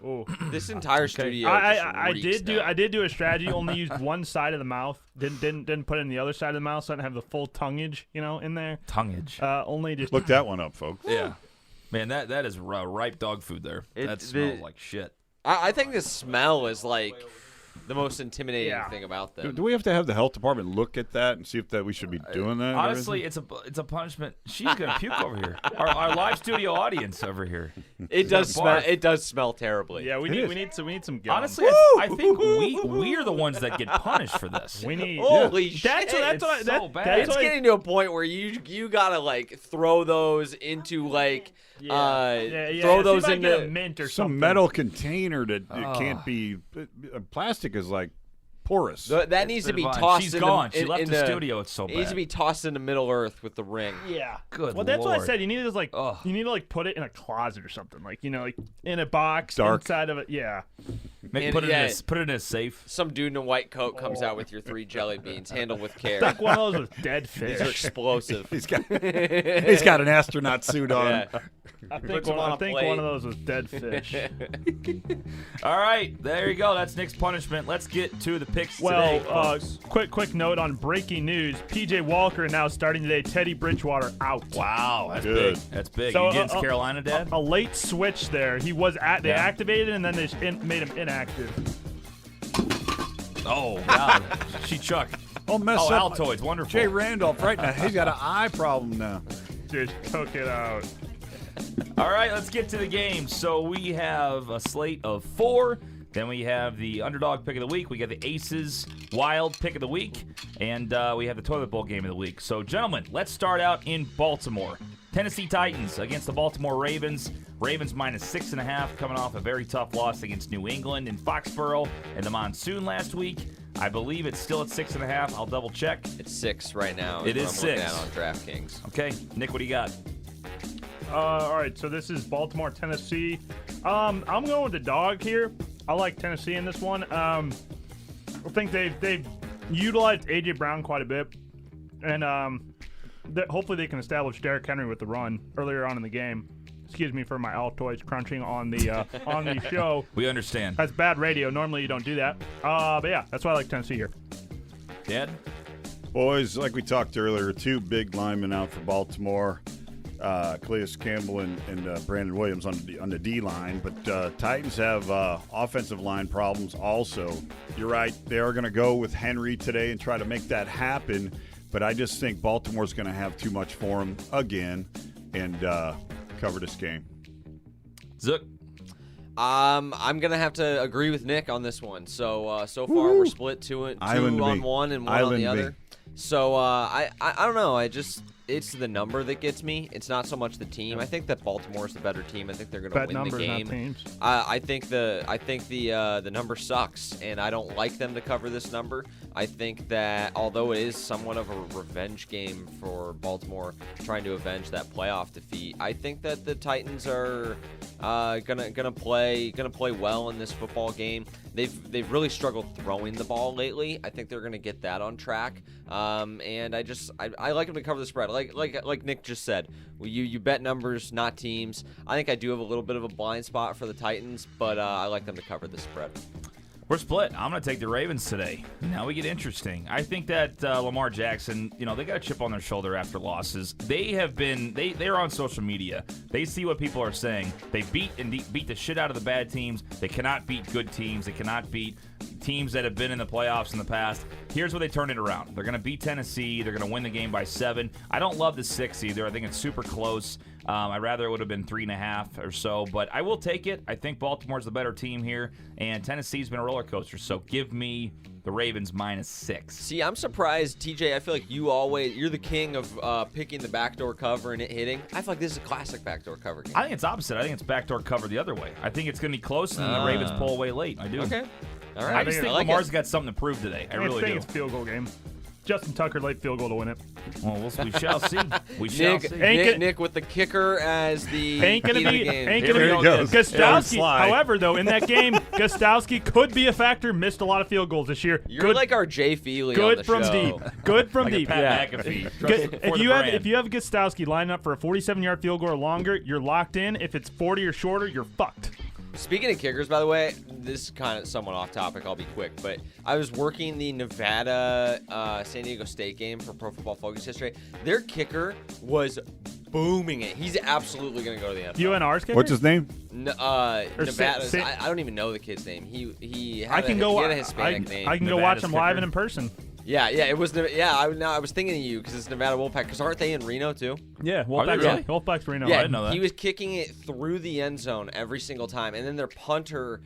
Ooh. This entire studio. I just did do reeks I did do a strategy. Only used one side of the mouth. Didn't put it in the other side of the mouth, so I didn't have the full tonguage, in there. Tonguage. Only just Look that one up, folks. Yeah. Man, that is ripe dog food there. That smells like shit. I think the smell is like the most intimidating Yeah. thing about Do, them. do we have to have the health department look at that and see if that we should be doing that? or Honestly, anything? it's a punishment. She's gonna puke over here. Our live studio audience over here. It does smell. barf. It does smell terribly. yeah. We It need is. we need some gum. Honestly, I think we are the ones that get punished for this. we need. Holy shit! That's what It's I, so that, bad. that's It's what I- getting to a point where you gotta like throw those into like throw see those if I can get a into mint or some something. metal container that it can't be. Plastic is like porous. That needs to be Divine. tossed. She's in gone. The, She in, left in the studio. It's so It needs to bad. be tossed into Middle Earth with the ring. Yeah. Good Well, that's what I Lord. said. You need to just Ugh. you need to put it in a closet or something, like like in a box Dark. inside of it. Yeah. Maybe And- put it yeah. in a safe. Some dude in a white coat comes out with your 3 jelly beans. Handle with care. Like one of those with dead These are fish. explosive. He's got an astronaut suit on. Yeah. I think, Puts 'em one, on I a think plate. one of those was dead fish. All right, there you go. That's Nick's punishment. Let's get to the picks Well, today, folks. quick note on breaking news: PJ Walker now starting today. Teddy Bridgewater out. Wow, that's Good. big. That's big. So, you against Carolina, Dad? A late switch there. He was they Yeah. activated and then they made him inactive. Oh, God. She Chuck. Oh, mess Oh, up. Altoids. Wonderful. Jay Randolph right now. He's got an eye problem now. Just took it out. All right, let's get to the game. So we have a slate of 4. Then we have the underdog pick of the week. We got the Aces Wild pick of the week. And we have the Toilet Bowl game of the week. So, gentlemen, let's start out in Baltimore. Tennessee Titans against the Baltimore Ravens. Ravens -6.5 coming off a very tough loss against New England in Foxborough in the monsoon last week. I believe it's still at 6.5. I'll double check. It's 6 right now. It what is I'm looking 6. at on DraftKings. Okay, Nick, what do you got? All right, so this is Baltimore, Tennessee. I'm going with the dog here. I like Tennessee in this one. I think they've utilized A.J. Brown quite a bit, and hopefully they can establish Derrick Henry with the run earlier on in the game. Excuse me for my Altoids crunching on the show. We understand. That's bad radio. Normally you don't do that. But yeah, that's why I like Tennessee here. Dad? Boys, like we talked earlier, 2 big linemen out for Baltimore. Calais Campbell and Brandon Williams on the D line, but Titans have offensive line problems also. You're right, they are going to go with Henry today and try to make that happen, but I just think Baltimore's going to have too much for him again and cover this game. Zook? I'm gonna have to agree with Nick on this one. So far we're split 2 Island on me. one and 1 Island on the me. other. So I don't know. It's the number that gets me. It's not so much the team. I think that Baltimore's the better team. I think they're gonna Bet win the numbers, not game. teams. I think the number sucks, and I don't like them to cover this number. I think that although it is somewhat of a revenge game for Baltimore trying to avenge that playoff defeat, I think that the Titans are gonna play well in this football game. They've really struggled throwing the ball lately. I think they're gonna get that on track. And I like them to cover the spread. Like Nick just said, you bet numbers, not teams. I think I do have a little bit of a blind spot for the Titans, but I like them to cover the spread. We're split. I'm going to take the Ravens today. Now we get interesting. I think that Lamar Jackson, they got a chip on their shoulder after losses. They're on social media. They see what people are saying. They beat the shit out of the bad teams. They cannot beat good teams. They cannot beat teams that have been in the playoffs in the past. Here's where they turn it around. They're going to beat Tennessee. They're going to win the game by 7. I don't love the 6 either. I think it's super close. I'd rather it would have been 3.5 or so, but I will take it. I think Baltimore's the better team here, and Tennessee's been a roller coaster, so give me the Ravens -6. See, I'm surprised, TJ. I feel like you're the king of picking the backdoor cover and it hitting. I feel like this is a classic backdoor cover game. I think it's opposite. I think it's backdoor cover the other way. I think it's going to be close, and then the Ravens pull away late. I do. Okay. All I right. just think like Lamar's it. got something to prove today. I really think do. it's a field goal game. Justin Tucker late field goal to win it. Well, we shall see. We shall Nick, see. Nick with the kicker as the Ain't gonna key to the be. game. Ain't Here gonna we be. go. Gostowski. Slide. However, though, in that game, Gostowski could be a factor. Missed a lot of field goals this year. You're good, like our Jay Feely on the good from show. deep. Good from Like a deep. Pat McAfee. Trust for If the you have brand. if you have Gostowski lining up for a 47-yard field goal or longer, you're locked in. If it's 40 or shorter, you're fucked. Speaking of kickers, by the way, this is kind of somewhat off topic. I'll be quick, but I was working the Nevada San Diego State game for Pro Football Focus yesterday. Their kicker was booming it. He's absolutely going to go to the NFL. UNR's kicker? What's his name? Nevada's. Sa- I don't even know the kid's name. He had I can go. he had a I Hispanic name. can go Nevada's watch him live kicker. and in person. Yeah, it was. Yeah, I was thinking of you because it's Nevada Wolfpack. Because aren't they in Reno too? Yeah, they Wolfpack's really? Wolfpack's Reno. Yeah, didn't know that. he was kicking it through the end zone every single time, and then their punter,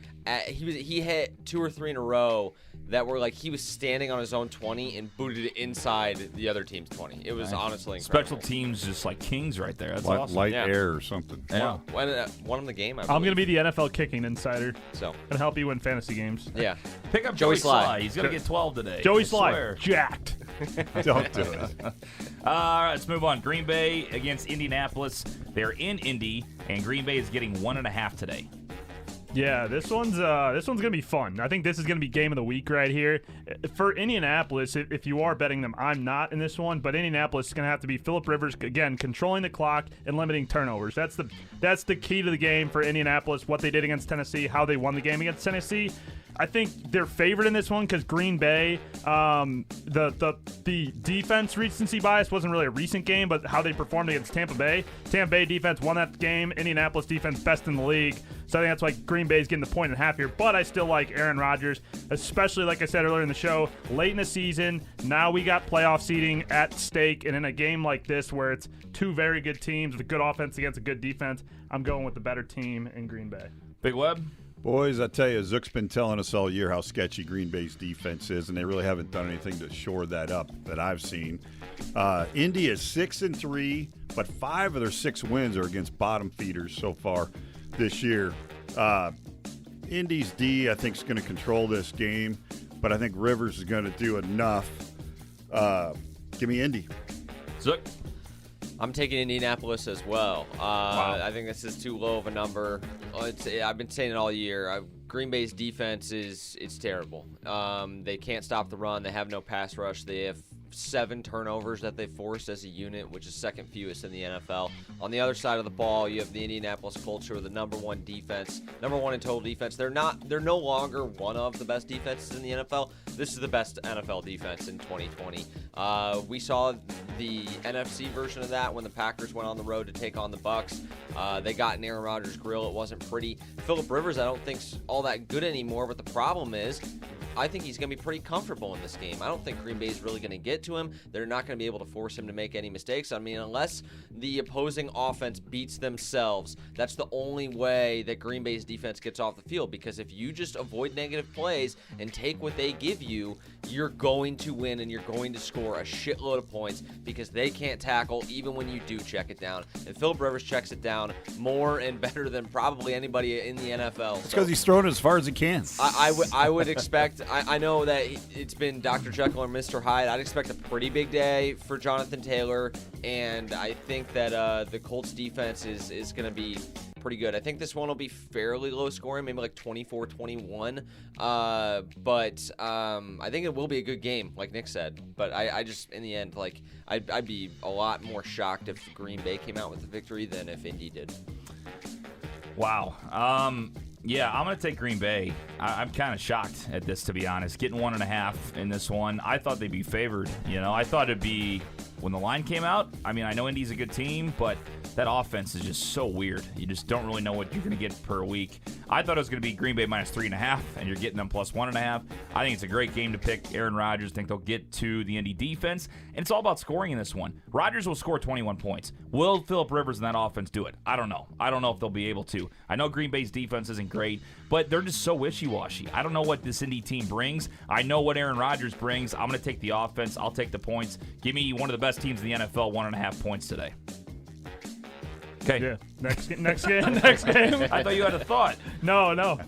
he hit 2 or 3 in a row that were like he was standing on his own 20 and booted it inside the other team's 20. It was honestly incredible. Special teams just like kings right there. That's Light, awesome. light Yeah. air or something. Yeah. Won him the game. I I'm going to believe. be the NFL kicking insider. So Gonna help you win fantasy games. yeah. Pick up Joey Joey Sly. Sly. He's going to get 12 today. Joey I Sly, swear. jacked. Don't do it. All right, let's move on. Green Bay against Indianapolis. They're in Indy, and Green Bay is getting 1.5 today. Yeah, this one's gonna be fun. I think this is gonna be game of the week right here for Indianapolis. If you are betting them, I'm not in this one, but Indianapolis is gonna have to be Phillip Rivers again, controlling the clock and limiting turnovers. That's the key to the game for Indianapolis. What they did against Tennessee, how they won the game against Tennessee. I think they're favored in this one because Green Bay, the defense recency bias wasn't really a recent game, but how they performed against Tampa Bay. Tampa Bay defense won that game. Indianapolis defense best in the league. So I think that's why Green Bay is getting the 1.5 here. But I still like Aaron Rodgers, especially like I said earlier in the show, late in the season. Now we got playoff seeding at stake, and in a game like this where it's two very good teams with a good offense against a good defense, I'm going with the better team in Green Bay. Big Web? Boys, I tell you, Zook's been telling us all year how sketchy Green Bay's defense is, and they really haven't done anything to shore that up that I've seen. Indy is 6-3, but 5 of their 6 wins are against bottom feeders so far this year. Indy's D, I think, is going to control this game, but I think Rivers is going to do enough. Give me Indy. Zook? I'm taking Indianapolis as well. I think this is too low of a number. I've been saying it all year. Green Bay's defense it's terrible. They can't stop the run. They have no pass rush. They have 7 turnovers that they forced as a unit, which is second fewest in the NFL. On the other side of the ball, you have the Indianapolis Colts with the number 1 defense, number 1 in total defense. They're no longer one of the best defenses in the NFL. This is the best NFL defense in 2020. We saw the NFC version of that when the Packers went on the road to take on the Bucs. They got in Aaron Rodgers' grill. It wasn't pretty. Phillip Rivers, I don't think's all that good anymore, but the problem is I think he's going to be pretty comfortable in this game. I don't think Green Bay is really going to get to him. They're not going to be able to force him to make any mistakes. I mean, unless the opposing offense beats themselves, that's the only way that Green Bay's defense gets off the field, because if you just avoid negative plays and take what they give you, you're going to win and you're going to score a shitload of points because they can't tackle even when you do check it down. And Phillip Rivers checks it down more and better than probably anybody in the NFL. It's because he's throwing it as far as he can. I would expect. I know that it's been Dr. Jekyll or Mr. Hyde. I'd expect a pretty big day for Jonathan Taylor, and I think that the Colts defense is going to be pretty good. I think this one will be fairly low scoring, maybe like 24-21. But I think it will be a good game, like Nick said. But I just, in the end, like I'd be a lot more shocked if Green Bay came out with the victory than if Indy did. Wow. Yeah, I'm going to take Green Bay. I'm kind of shocked at this, to be honest. Getting 1.5 in this one. I thought they'd be favored. I thought it'd be when the line came out. I mean, I know Indy's a good team, but that offense is just so weird. You just don't really know what you're going to get per week. I thought it was going to be Green Bay minus 3.5, and you're getting them plus 1.5. I think it's a great game to pick Aaron Rodgers. I think they'll get to the Indy defense, and it's all about scoring in this one. Rodgers will score 21 points. Will Phillip Rivers and that offense do it? I don't know. I don't know if they'll be able to. I know Green Bay's defense isn't great, but they're just so wishy-washy. I don't know what this Indy team brings. I know what Aaron Rodgers brings. I'm going to take the offense. I'll take the points. Give me one of the best teams in the NFL, 1.5 points today. Okay. Yeah. Next game. Next game. I thought you had a thought. No.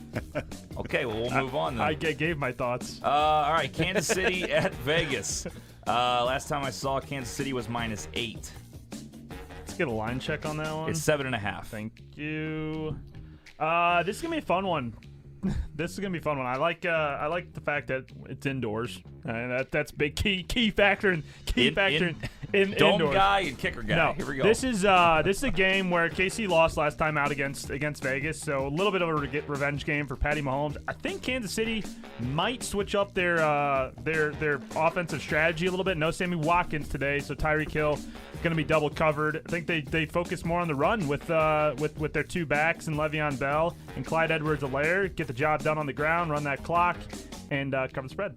Okay, well, we'll move on then. I gave my thoughts. All right, Kansas City at Vegas. Last time I saw Kansas City was minus 8. Let's get a line check on that one. It's 7.5. Thank you. This is gonna be a fun one. I like the fact that it's indoors. That's big key factor in dome indoors. guy and kicker guy. No, Here we go. This is a game where KC lost last time out against Vegas, so a little bit of a revenge game for Patty Mahomes. I think Kansas City might switch up their offensive strategy a little bit. No Sammy Watkins today, so Tyreek Hill going to be double covered. I think they focus more on the run with their 2 backs and Le'Veon Bell and Clyde Edwards-Helaire. Get the job done on the ground, run that clock, and cover the spread.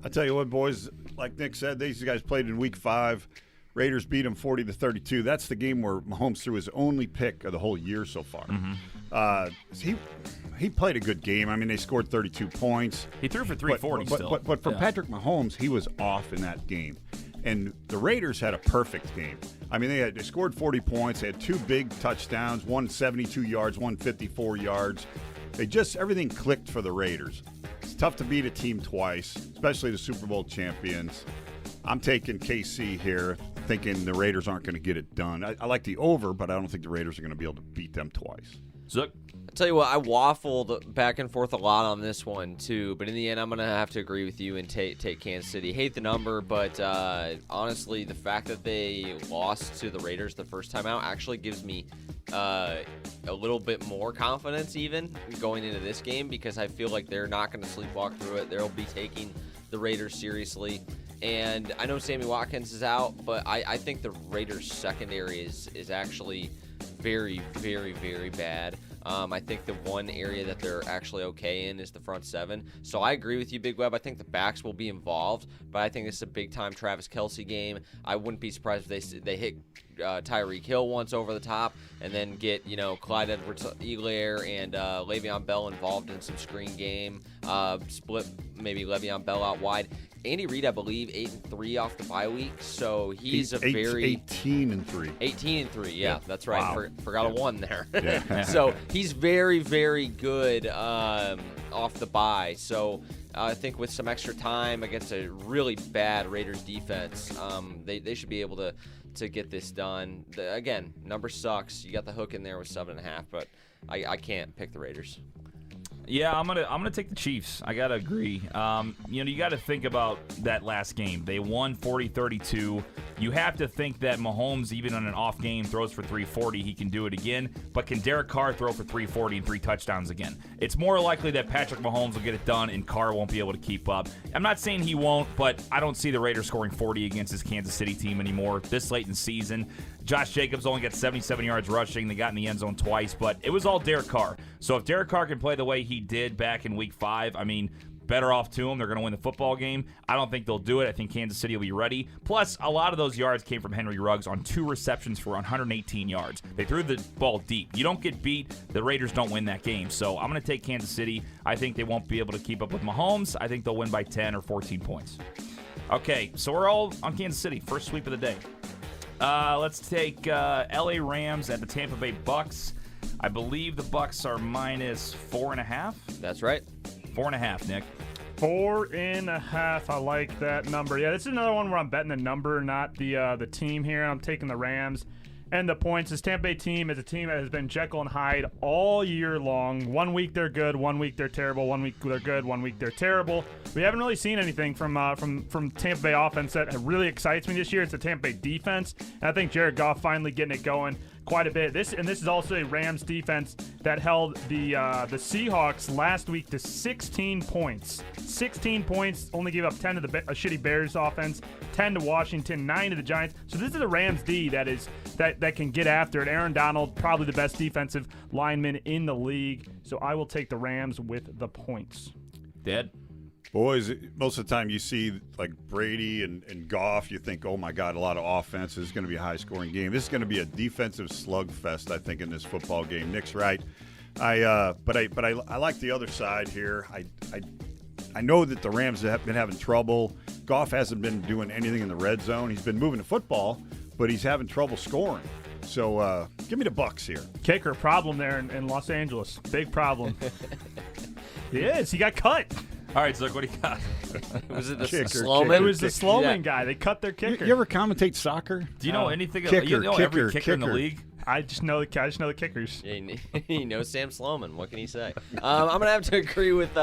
I tell you what, boys, like Nick said, these guys played in Week 5. Raiders beat them 40-32. That's the game where Mahomes threw his only pick of the whole year so far. he played a good game. I mean, they scored 32 points. He threw for 340 still. But for Yeah. Patrick Mahomes, he was off in that game. And the Raiders had a perfect game. I mean, they scored 40 points. They had 2 big touchdowns, one 72 yards, one 54 yards. Everything clicked for the Raiders. It's tough to beat a team twice, especially the Super Bowl champions. I'm taking KC here, thinking the Raiders aren't going to get it done. I like the over, but I don't think the Raiders are going to be able to beat them twice. Zook. I'll tell you what, I waffled back and forth a lot on this one too, but in the end, I'm gonna have to agree with you and take Kansas City. Hate the number, but honestly, the fact that they lost to the Raiders the first time out actually gives me a little bit more confidence even going into this game, because I feel like they're not going to sleepwalk through it. They'll be taking the Raiders seriously. And I know Sammy Watkins is out, but I think the Raiders secondary is actually very, very, very bad. I think the one area that they're actually okay in is the front seven. So I agree with you, Big Web. I think the backs will be involved, but I think this is a big-time Travis Kelce game. I wouldn't be surprised if they hit Tyreek Hill once over the top and then get, Clyde Edwards-Helaire and Le'Veon Bell involved in some screen game, split maybe Le'Veon Bell out wide. Andy Reid, I believe, 8-3 off the bye week, so he's a very 18-3. 18-3, yeah, that's right. Wow. Forgot a one there. Yeah. So he's very, very good off the bye. So I think with some extra time against a really bad Raiders defense, they should be able to get this done. Again, number sucks. You got the hook in there with 7.5, but I can't pick the Raiders. Yeah, I'm gonna take the Chiefs. I gotta agree. You got to think about that last game. They won 40-32. You have to think that Mahomes, even on an off game, throws for 340. He can do it again. But can Derek Carr throw for 340 and 3 touchdowns again? It's more likely that Patrick Mahomes will get it done and Carr won't be able to keep up. I'm not saying he won't, but I don't see the Raiders scoring 40 against this Kansas City team anymore this late in the season. Josh Jacobs only got 77 yards rushing. They got in the end zone twice, but it was all Derek Carr. So if Derek Carr can play the way he did back in Week 5, I mean, better off to him. They're going to win the football game. I don't think they'll do it. I think Kansas City will be ready. Plus, a lot of those yards came from Henry Ruggs on 2 receptions for 118 yards. They threw the ball deep. You don't get beat, the Raiders don't win that game. So I'm going to take Kansas City. I think they won't be able to keep up with Mahomes. I think they'll win by 10 or 14 points. Okay, so we're all on Kansas City. First sweep of the day. Let's take LA Rams at the Tampa Bay Bucks. I believe the Bucks are minus 4.5. That's right. 4.5, Nick. 4.5. I like that number. Yeah, this is another one where I'm betting the number, not the team here. I'm taking the Rams and the points. This Tampa Bay team is a team that has been Jekyll and Hyde all year long. 1 week they're good, 1 week they're terrible, 1 week they're good, 1 week they're terrible. We haven't really seen anything from Tampa Bay offense that really excites me this year. It's the Tampa Bay defense, and I think Jared Goff finally getting it going quite a bit. This is also a Rams defense that held the Seahawks last week to 16 points. 16 points, only gave up 10 to the shitty Bears offense, 10 to Washington, 9 to the Giants. So this is a Rams D that can get after it. Aaron Donald, probably the best defensive lineman in the league. So I will take the Rams with the points. Dad? Boys, most of the time you see like Brady and Goff, you think, oh my God, a lot of offense. This is going to be a high-scoring game. This is going to be a defensive slugfest, I think, in this football game. Nick's right. But I like the other side here. I know that the Rams have been having trouble. Goff hasn't been doing anything in the red zone. He's been moving the football, but he's having trouble scoring. So give me the Bucks here. Kicker problem there in Los Angeles. Big problem. He is. He got cut. All right, Zook, what do you got? Was it the Kicker, Sloman? It was the Sloman Yeah. guy. They cut their kicker. You ever commentate soccer? Do you know anything? Kicker, you know every kicker, kicker in the kicker. league? I just know the kickers. Yeah, he knows Sam Sloman. What can he say? I'm gonna have to agree with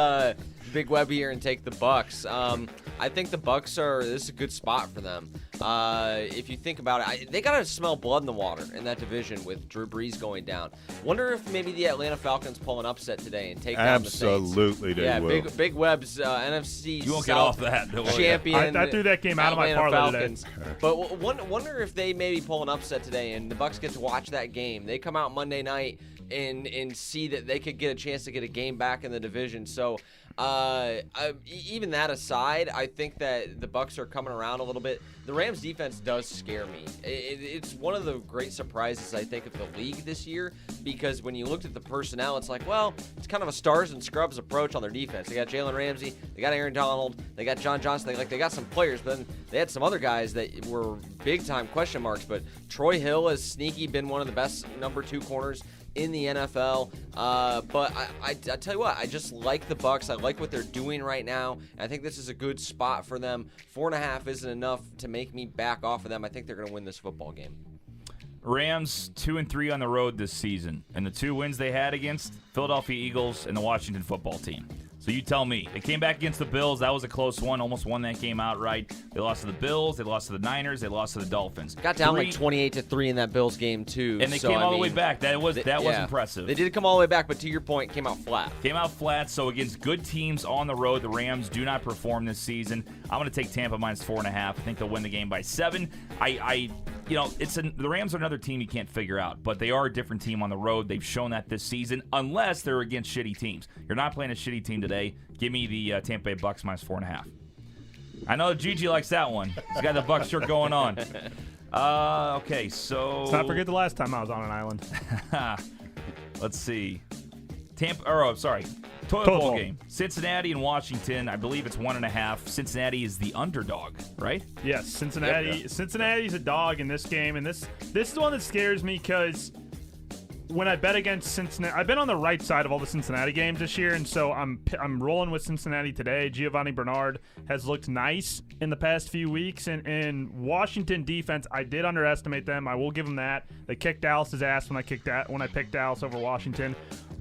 Big Web here and take the Bucks. I think the Bucks this is a good spot for them. If you think about it, they gotta smell blood in the water in that division with Drew Brees going down. Wonder if maybe the Atlanta Falcons pull an upset today and take down the Saints. Absolutely, they will. Big Web's NFC You won't get South off that. Don't worry. champion. I threw that game out of my Atlanta parlay Falcons. But wonder if they maybe pull an upset today and the Bucks get to watch that game. They come out Monday night and see that they could get a chance to get a game back in the division. So Even that aside, I think that the Bucs are coming around a little bit. The Rams defense does scare me. It's one of the great surprises, I think, of the league this year, because when you looked at the personnel, it's like, well, it's kind of a stars and scrubs approach on their defense. They got Jalen Ramsey, they got Aaron Donald, they got John Johnson. They got some players, but then they had some other guys that were big-time question marks. But Troy Hill has sneaky been one of the best number 2 corners in the NFL. But I tell you what, I just like the Bucs. I like what they're doing right now. I think this is a good spot for them. 4.5 isn't enough to make me back off of them. I think they're going to win this football game. Rams 2-3 on the road this season, and the 2 wins they had against Philadelphia Eagles and the Washington football team. So you tell me. They came back against the Bills. That was a close one. Almost won that game outright. They lost to the Bills. They lost to the Niners. They lost to the Dolphins. Got down like 28-3 in that Bills game too. And they came all the way back. That was impressive. They did come all the way back, but to your point, came out flat. Came out flat. So against good teams on the road, the Rams do not perform this season. I'm going to take Tampa minus 4.5. I think they'll win the game by 7. The Rams are another team you can't figure out, but they are a different team on the road. They've shown that this season, unless they're against shitty teams. You're not playing a shitty team today. Give me the Tampa Bay Bucs minus 4.5. I know Gigi likes that one. He's got the Bucs shirt going on. Okay, so Let's not forget the last time I was on an island. let's see. Toilet Bowl game. Cincinnati and Washington. I believe it's 1.5. Cincinnati is the underdog, right? Yes, Cincinnati. Yep. Cincinnati's a dog in this game, and this is the one that scares me because when I bet against Cincinnati, I've been on the right side of all the Cincinnati games this year, and so I'm rolling with Cincinnati today. Giovanni Bernard has looked nice in the past few weeks, and Washington defense, I did underestimate them. I will give them that. They kicked Dallas's ass when I picked Dallas over Washington.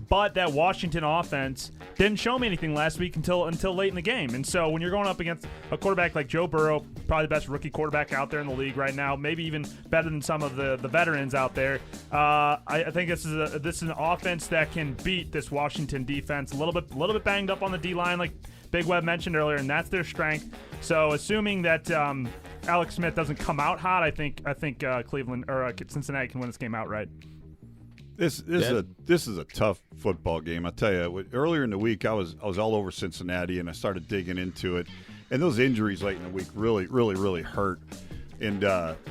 But that Washington offense didn't show me anything last week until late in the game. And so when you're going up against a quarterback like Joe Burrow, probably the best rookie quarterback out there in the league right now, maybe even better than some of the veterans out there, I think this is an offense that can beat this Washington defense. A little bit banged up on the D-line, like Big Web mentioned earlier, and that's their strength. So assuming that Alex Smith doesn't come out hot, I think Cleveland or Cincinnati can win this game outright. This is a tough football game. I tell you, earlier in the week I was all over Cincinnati and I started digging into it, and those injuries late in the week really hurt. And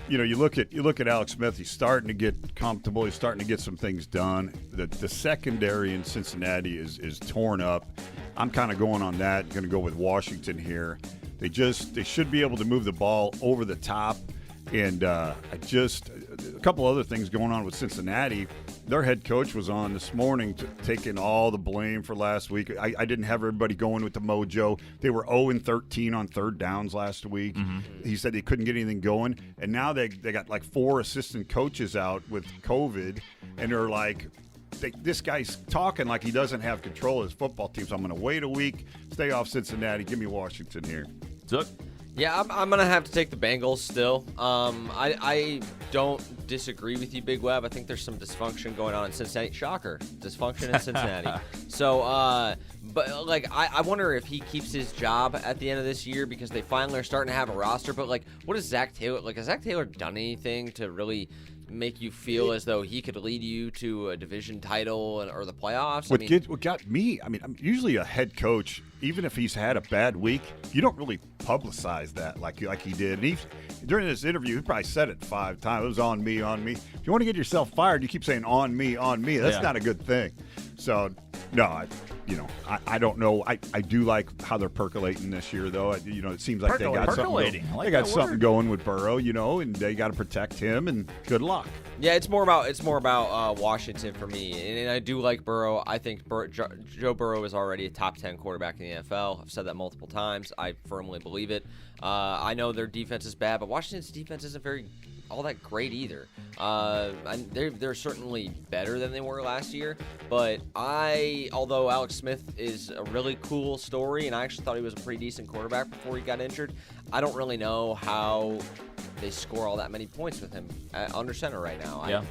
you look at Alex Smith. He's starting to get comfortable. He's starting to get some things done. The secondary in Cincinnati is torn up. I'm kind of going on that. Going to go with Washington here. They should be able to move the ball over the top. And a couple other things going on with Cincinnati. Their head coach was on this morning taking all the blame for last week. I didn't have everybody going with the mojo. They were 0-13 on third downs last week. Mm-hmm. He said they couldn't get anything going. And now they got like 4 assistant coaches out with COVID. And they're like, this guy's talking like he doesn't have control of his football team. So I'm going to wait a week, stay off Cincinnati. Give me Washington here. Zook? Yeah, I'm going to have to take the Bengals still. I don't disagree with you, Big Web. I think there's some dysfunction going on in Cincinnati. Shocker. Dysfunction in Cincinnati. So, but, like, I wonder if he keeps his job at the end of this year because they finally are starting to have a roster. But, like, what is Zach Taylor? Like, has Zach Taylor done anything to really make you feel as though he could lead you to a division title or the playoffs? What got me, I'm usually a head coach, even if he's had a bad week, you don't really publicize that like he did. And during this interview, he probably said it 5 times. It was on me. If you want to get yourself fired, you keep saying on me. That's not a good thing. So, no, I don't know. I do like how they're percolating this year, though. It seems like they got something going with Burrow, and they got to protect him. And good luck. Yeah, it's more about Washington for me, and I do like Burrow. I think Joe Burrow is already a top 10 quarterback in the NFL. I've said that multiple times. I firmly believe it. I know their defense is bad, but Washington's defense isn't all that great either. They're certainly better than they were last year, but although Alex Smith is a really cool story, and I actually thought he was a pretty decent quarterback before he got injured, I don't really know how they score all that many points with him under center right now. Yeah.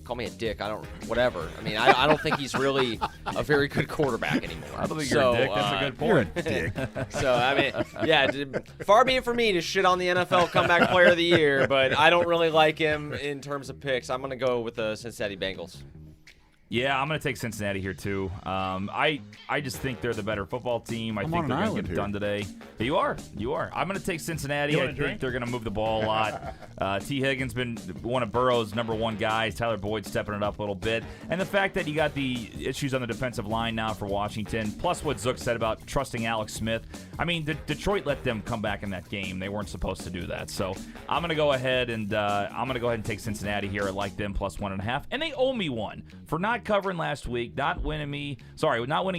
Call me a dick. Whatever. I don't think he's really a very good quarterback anymore. I don't think you're a dick. That's a good point. You're a dick. So, far be it for me to shit on the NFL Comeback Player of the Year, but I don't really like him in terms of picks. I'm going to go with the Cincinnati Bengals. Yeah, I'm going to take Cincinnati here too. I just think they're the better football team. I I'm think on they're an going to island get it here. done today. You are. I'm going to take Cincinnati. You I want a think drink? they're going to move the ball a lot. T. Higgins been one of Burrow's number one guys. Tyler Boyd stepping it up a little bit. And the fact that you got the issues on the defensive line now for Washington, plus what Zook said about trusting Alex Smith. I mean, Detroit let them come back in that game. They weren't supposed to do that. So I'm going to go ahead and take Cincinnati here. I like them plus 1.5. And they owe me one for not covering last week. Not winning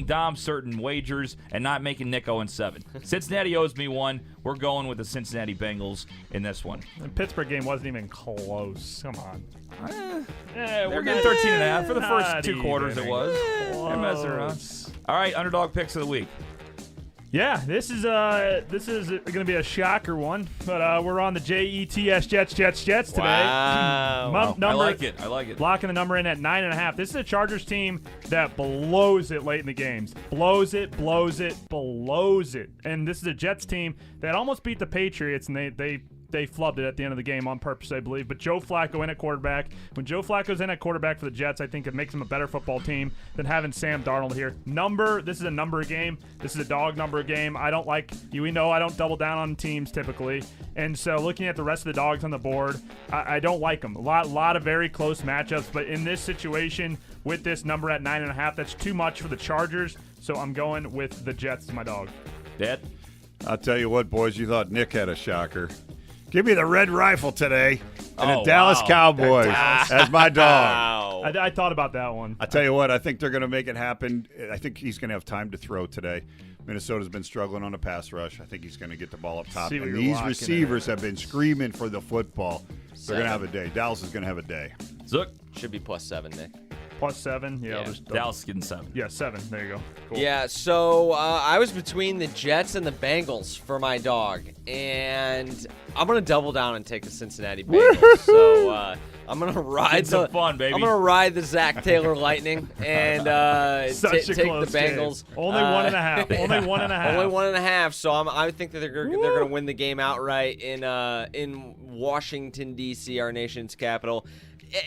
Dom certain wagers and not making Nick 0-7. Cincinnati owes me one. We're going with the Cincinnati Bengals in this one. The Pittsburgh game wasn't even close. Come on. We're getting 13.5 for the first Not 2 quarters. It was. They're messing around. Close. All right, underdog picks of the week. Yeah, this is going to be a shocker one, but we're on the Jets today. Wow. I like it. Locking the number in at 9.5. This is a Chargers team that blows it late in the games. Blows it. And this is a Jets team that almost beat the Patriots, and they flubbed it at the end of the game on purpose, I believe. But Joe Flacco in at quarterback. When Joe Flacco's in at quarterback for the Jets, I think it makes him a better football team than having Sam Darnold here. This is a number game. This is a dog number game. I don't double down on teams typically. And so looking at the rest of the dogs on the board, I don't like them. A lot of very close matchups. But in this situation, with this number at 9.5, that's too much for the Chargers. So I'm going with the Jets as my dog. Dad? I'll tell you what, boys, you thought Nick had a shocker. Give me the red rifle today and the Dallas Cowboys as my dog. I thought about that one. I tell you what, I think they're going to make it happen. I think he's going to have time to throw today. Minnesota's been struggling on the pass rush. I think he's going to get the ball up top. See what And you're these locking receivers have been screaming for the football. They're going to have a day. Dallas is going to have a day. Zook? Should be +7, Nick. +7. Yeah. Yeah. Dallas getting 7. Yeah, 7. There you go. Cool. Yeah, so I was between the Jets and the Bengals for my dog, and I'm gonna double down and take the Cincinnati Bengals. So I'm gonna ride Get some fun, baby. I'm gonna ride the Zach Taylor Lightning and Such a take close the Bengals. game. Only 1.5. Only 1.5. Only 1.5. So I think that they're gonna win the game outright in Washington D.C., our nation's capital.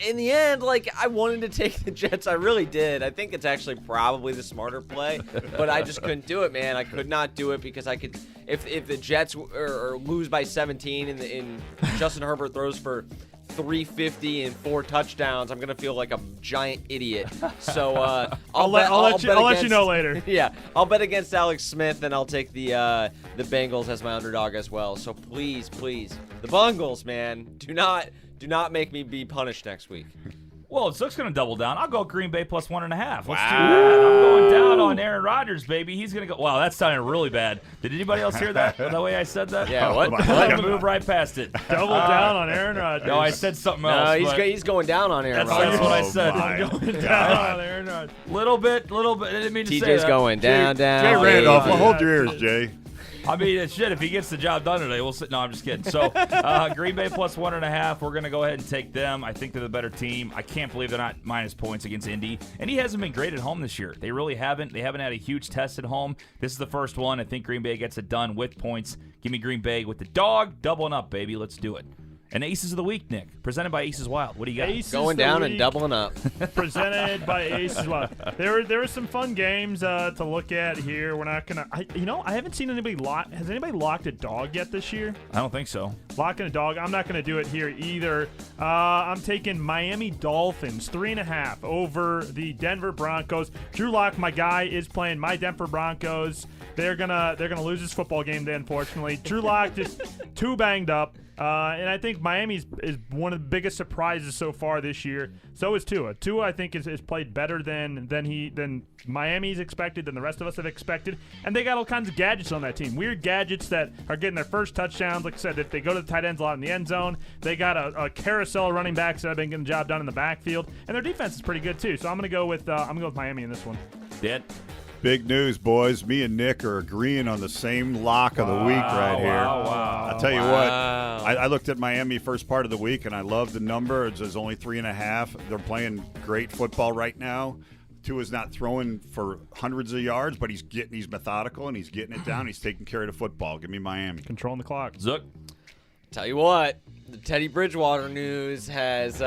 In the end, I wanted to take the Jets. I really did. I think it's actually probably the smarter play, but I just couldn't do it, man. I could not do it because I could. If the Jets or lose by 17 and Justin Herbert throws for 350 and 4 touchdowns, I'm gonna feel like a giant idiot. So I'll let you know later. Yeah, I'll bet against Alex Smith, and I'll take the Bengals as my underdog as well. So please, the Bengals, man, do not make me be punished next week. Well, if Zook's going to double down, I'll go Green Bay plus 1.5. Let's do that. I'm going down on Aaron Rodgers, baby. He's going to go. Wow, that sounded really bad. Did anybody else hear that? The way I said that? Yeah, what? my I'm going to move right past it. Double down on Aaron Rodgers. No, I said something else. No, but he's going down on Aaron That's Rodgers. what I said. my Going God. down on Aaron Rodgers. Little bit. I didn't mean to say TJ's that. going down. Jay Randolph, baby. well, hold your ears, Jay. I mean, shit, if he gets the job done today, we'll sit. No, I'm just kidding. So, Green Bay plus 1.5. We're going to go ahead and take them. I think they're the better team. I can't believe they're not minus points against Indy. Indy hasn't been great at home this year. They really haven't. They haven't had a huge test at home. This is the first one. I think Green Bay gets it done with points. Give me Green Bay with the dog. Doubling up, baby. Let's do it. And Aces of the Week, Nick. Presented by Aces Wild. What do you got? Aces Going the down week, and doubling up. Presented by Aces Wild. There were some fun games to look at here. We're not gonna. I haven't seen anybody lock. Has anybody locked a dog yet this year? I don't think so. Locking a dog. I'm not going to do it here either. I'm taking Miami Dolphins 3.5 over the Denver Broncos. Drew Lock, my guy, is playing my Denver Broncos. They're gonna lose this football game. Then, unfortunately, Drew Lock just too banged up. And I think Miami is one of the biggest surprises so far this year. So is Tua. Tua, I think, is played better than Miami's expected, than the rest of us have expected. And they got all kinds of gadgets on that team. Weird gadgets that are getting their first touchdowns. Like I said, if they go to the tight ends a lot in the end zone, they got a carousel of running backs that have been getting the job done in the backfield. And their defense is pretty good too. So I'm gonna go with Miami in this one. Dad? Big news, boys. Me and Nick are agreeing on the same lock of the week right here. Wow. I'll tell you Wow. what. I looked at Miami first part of the week, and I love the number. It's only 3.5. They're playing great football right now. Tua's not throwing for hundreds of yards, but he's methodical, and he's getting it down. He's taking care of the football. Give me Miami. Controlling the clock. Zook? Tell you what, the Teddy Bridgewater news has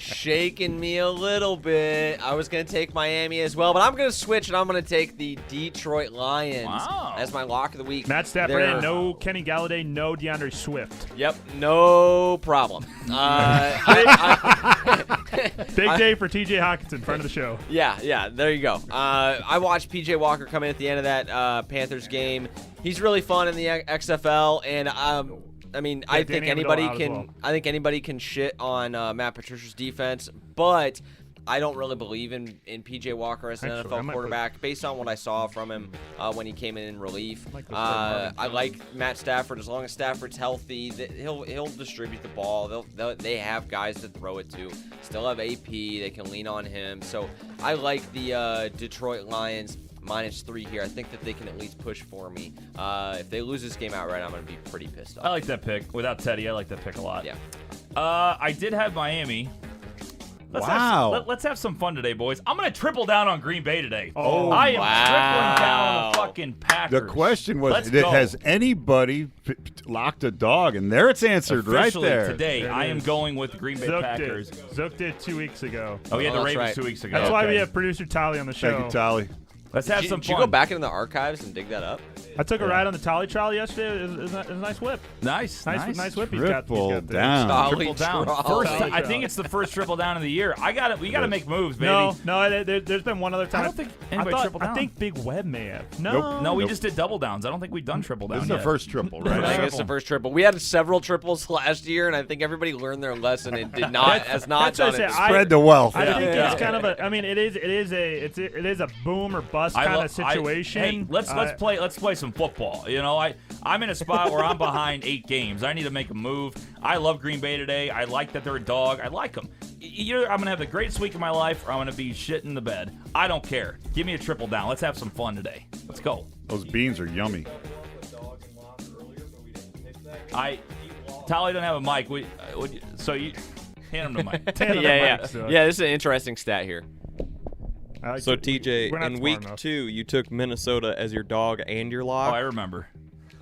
shaken me a little bit. I was going to take Miami as well, but I'm going to switch, and I'm going to take the Detroit Lions as my lock of the week. Matt Stafford, and no Kenny Galladay, no DeAndre Swift. Yep, no problem. Big day for TJ Hawkinson, friend of the show. Yeah, there you go. I watched PJ Walker come in at the end of that Panthers game. He's really fun in the XFL, and I mean, I think anybody can shit on Matt Patricia's defense, but I don't really believe in PJ Walker as an NFL quarterback based on what I saw from him when he came in relief. I like Matt Stafford as long as Stafford's healthy. He'll distribute the ball. They have guys to throw it to. Still have AP. They can lean on him. So I like the Detroit Lions -3 here. I think that they can at least push for me. If they lose this game outright, I'm going to be pretty pissed off. I like that pick. Without Teddy, I like that pick a lot. Yeah. I did have Miami. Let's have some fun today, boys. I'm going to triple down on Green Bay today. Oh, I am tripling down on the fucking Packers. The question was, Let's go. has anybody locked a dog? And there it's answered Officially, right there. Today, There it I am is. going with the Green Bay Zook Packers. Zook did 2 weeks ago. Oh, we had the that's Ravens right. 2 weeks ago. That's why we Okay. have producer Tally on the show. Thank you, Tally. Let's have some Did you fun. go back into the archives and dig that up? I took a ride on the Tally trial yesterday. It was a nice whip. Nice. Nice whip he's got Triple there. down. Solid Triple down. draw. First, Solid I draw. think it's the first triple down of the year. We got to make moves, baby. No, there's been one other time. I don't think anybody triple down. I think Big Web may have. No. Nope. No, we Nope. just did double downs. I don't think we've done triple down This is yet. the first triple, I right? think it's the first triple. We had several triples last year, and I think everybody learned their lesson and has not That's done what I it. said. Spread the wealth. I think Yeah. it's kind of a. I mean, it is a boom or bust kind of situation. Hey, let's play some football. You know, I'm in a spot where I'm behind 8 games. I need to make a move. I love Green Bay today. I like that they're a dog. I like them. Either I'm gonna have the greatest week of my life, or I'm gonna be shitting the bed. I don't care. Give me a triple down. Let's have some fun today. Let's go. Those beans are yummy. Tally don't have a mic. So you hand him the mic. Yeah. Zook. Yeah, this is an interesting stat here. I like So it. TJ, We're not in smart week enough. 2, you took Minnesota as your dog and your Oh, lock. I remember.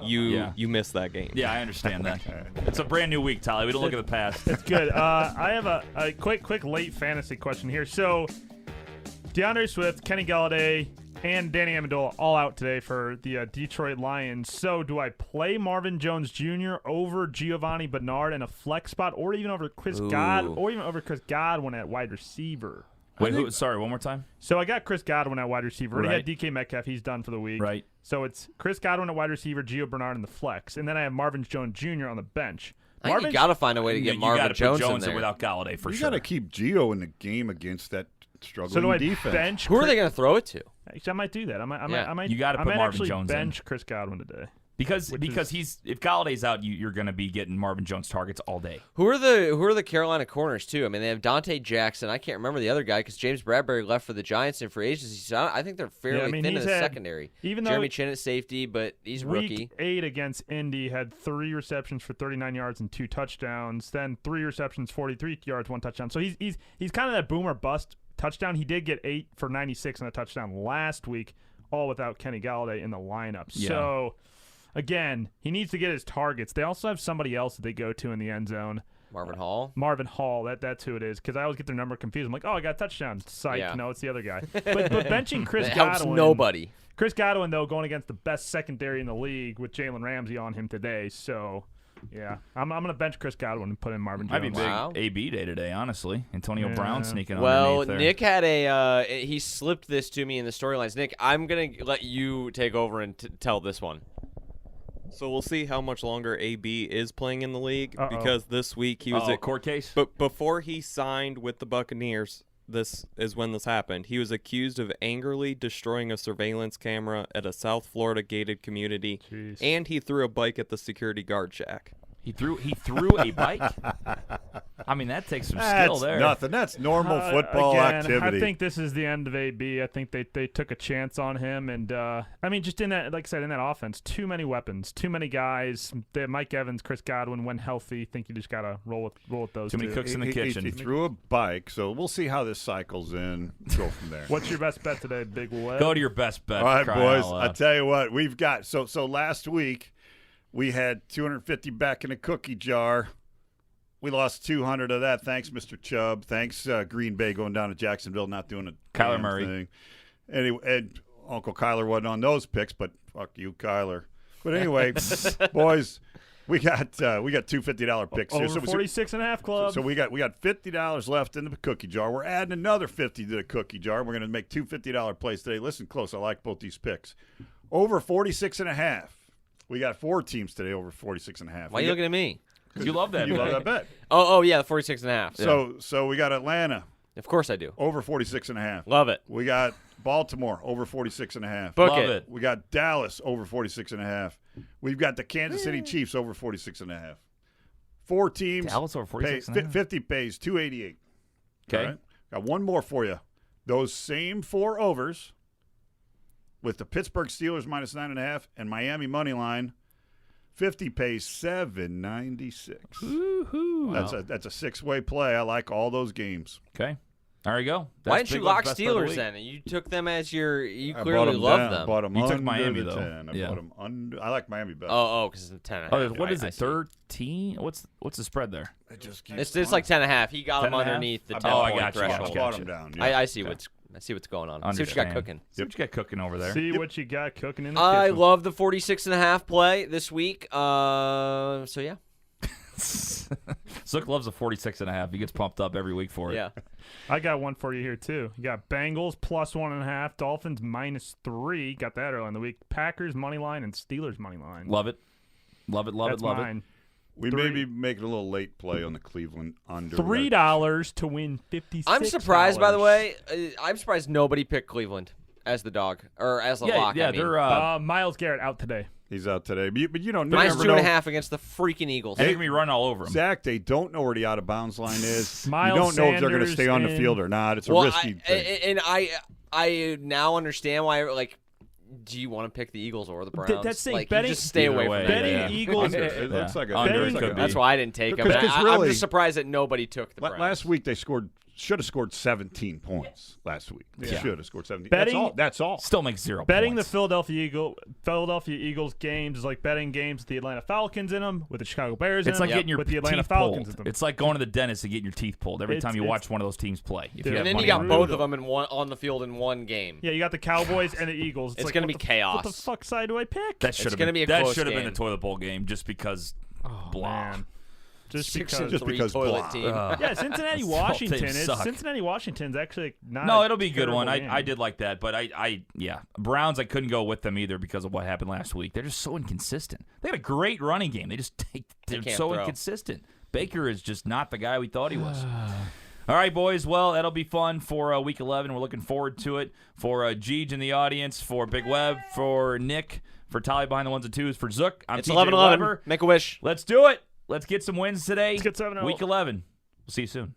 You missed that game. Yeah, I understand that. It's a brand new week, Tally. We don't look at the past. It's good. I have a quick late fantasy question here. So, DeAndre Swift, Kenny Galladay, and Danny Amendola all out today for the Detroit Lions. So, do I play Marvin Jones Jr. over Giovanni Bernard in a flex spot, or even over Chris Godwin at wide receiver? Wait, sorry, one more time? So I got Chris Godwin at wide receiver. Already Right. had DK Metcalf. He's done for the week. Right. So it's Chris Godwin at wide receiver, Gio Bernard in the flex, and then I have Marvin Jones Jr. on the bench. I think you got to find a way to get You Marvin gotta Jones, put Jones in there. without Galladay for You sure. got to keep Gio in the game against that struggling So do I defense. bench? Who are they going to throw it to? Actually, I might do that. I Yeah. might. You gotta I put might Marvin actually Jones in. bench Chris Godwin today. Because is- he's if Galladay's out, you're going to be getting Marvin Jones targets all day. Who are the Carolina corners too? I mean, they have Dante Jackson. I can't remember the other guy because James Bradbury left for the Giants in free agency. So I think they're fairly thin in he's the had- secondary. even though Jeremy Chin at safety, but he's rookie. Week 8 against Indy had 3 receptions for 39 yards and 2 touchdowns. Then 3 receptions, 43 yards, 1 touchdown. So he's kind of that boom or bust touchdown. He did get 8 for 96 on a touchdown last week, all without Kenny Galladay in the lineup. Yeah. So again, he needs to get his targets. They also have somebody else that they go to in the end zone. Marvin Hall. Marvin Hall, that's who it is. Because I always get their number confused. I'm like, oh, I got a touchdown. Psych. Yeah. No, it's the other guy. But benching Chris It helps Godwin. nobody. Chris Godwin, though, going against the best secondary in the league with Jalen Ramsey on him today. So, yeah, I'm going to bench Chris Godwin and put in Marvin Might Jones. be big Wow. AB day today, honestly. Antonio Yeah. Brown sneaking Well, underneath there. Nick had he slipped this to me in the storylines. Nick, I'm going to let you take over and tell this one. So we'll see how much longer AB is playing in the league Uh-oh. because this week he was Oh, at court case? But before he signed with the Buccaneers, this is when this happened. He was accused of angrily destroying a surveillance camera at a South Florida gated community, Jeez. and he threw a bike at the security guard shack. He threw a bike? I mean, that takes some skill That's there. nothing. That's normal football Again, activity. I think this is the end of AB. I think they took a chance on him, and I mean, just in that, like I said, in that offense, too many weapons, too many guys. Mike Evans, Chris Godwin, when healthy, think you just gotta roll with those. Too many two. cooks in the He- kitchen. He threw a bike, so we'll see how this cycles in. Go from there. What's your best bet today, Big Web? Go to your best bet. All right, crying boys. out I loud. tell you what, we've got so last week We had 250 back in a cookie jar. We lost 200 of that. Thanks, Mr. Chubb. Thanks, Green Bay going down to Jacksonville, not doing a Kyler damn Murray. thing. Anyway, and Uncle Kyler wasn't on those picks, but fuck you, Kyler. But anyway, boys, we got $250 picks here. Over 46.5 club. So we got $50 left in the cookie jar. We're adding another 50 to the cookie jar. We're going to make two $50 plays today. Listen close. I like both these picks. Over 46.5. We got 4 teams today over 46.5. Why are you looking at me? You love that. You bet. love that bet. Oh, yeah, 46.5. So we got Atlanta Of course I do. over 46.5. Love it. We got Baltimore over 46.5. Book Love it. it. We got Dallas over 46.5. We've got the Kansas City Chiefs over 46.5. 4 teams. Dallas over pay, 46.5. 50 pays $288. Okay. All right? Got one more for you. Those same 4 overs with the Pittsburgh Steelers minus 9.5 and Miami money line. 50 pays $7.96. Woo-hoo. That's a 6-way play. I like all those games. Okay. There you go. Why That's didn't you Big lock Love's best bet of the Steelers week. then? You took them as your. You I clearly bought 'em love down. them. Bought 'em You took under Miami, the though. 10. I Yeah. bought 'em under. I like Miami better. Oh, because it's 10. Oh, what is I it? see. 13? What's the spread there? It just It's like 10.5. He got 10 them and a half? underneath the I 10 bought- point I got you. threshold. I bought them down. Yeah. I see Okay. what's going on. See what you got Understand. cooking. See what you got cooking over there. See what you got cooking in the I kitchen. love the 46.5 play this week. So yeah. Zook loves a 46.5. He gets pumped up every week for it. Yeah. I got one for you here too. You got Bengals plus 1.5, Dolphins -3. Got that early in the week. Packers money line and Steelers money line. Love it. Love it. Love That's it. Love mine. We may be making a little late play on the Cleveland under. $3 to win 56. I'm surprised, by the way. I'm surprised nobody picked Cleveland as the dog or as a it. Yeah, lock. yeah. I mean. They're Miles Garrett out today. He's out today. But you don't minus never know. 2.5 against the freaking Eagles. they're gonna be running all over them. Zach, they don't know where the out of bounds line is. Miles you don't know if they're going to Sanders stay on the and- field or not. It's a Well, risky thing. I now understand why. Like, do you want to pick the Eagles or the Browns? that's saying like, betting- you just stay Either away way, from betting that. Eagles- Under. It looks like a Under looks like could a- be. That's why I didn't take them. Because I'm really- just surprised that nobody took the Browns. Last week they should have scored 17 points. Last week they Yeah. should have scored 17. Betting- That's all. Still makes 0 Betting points. the Philadelphia Eagles games is like betting games with the Atlanta Falcons in them, with the Chicago Bears It's in like them, getting your with the Atlanta teeth Falcons pulled. in them. It's like going to the dentist and getting your teeth pulled every time you It's- watch one of those teams play. If Dude. you have and then money you got on it. both of them in one on the field in one game. Yeah, you got the Cowboys and the Eagles. It's like, gonna what be the- chaos. What the fuck side do I pick? That should have gonna been be a that close should have been game. the toilet bowl game just because blah. Man. Just 6-3 because. toilet blah. team. Yeah, Cincinnati Those Washington teams is suck. Cincinnati Washington's actually not. No, a it'll be a good one. terrible game. I did like that, but I Browns I couldn't go with them either because of what happened last week. They're just so inconsistent. They had a great running game. They're can't so throw. inconsistent. Baker is just not the guy we thought he was. All right, boys. Well, that'll be fun for week 11. We're looking forward to it. For Jeej in the audience, for Big Web, for Nick, for Tally behind the ones and twos, for Zook. I'm It's TJ 11-11. Weber. Make a wish. Let's do it. Let's get some wins today. Let's get 7-0. Week 11. We'll see you soon.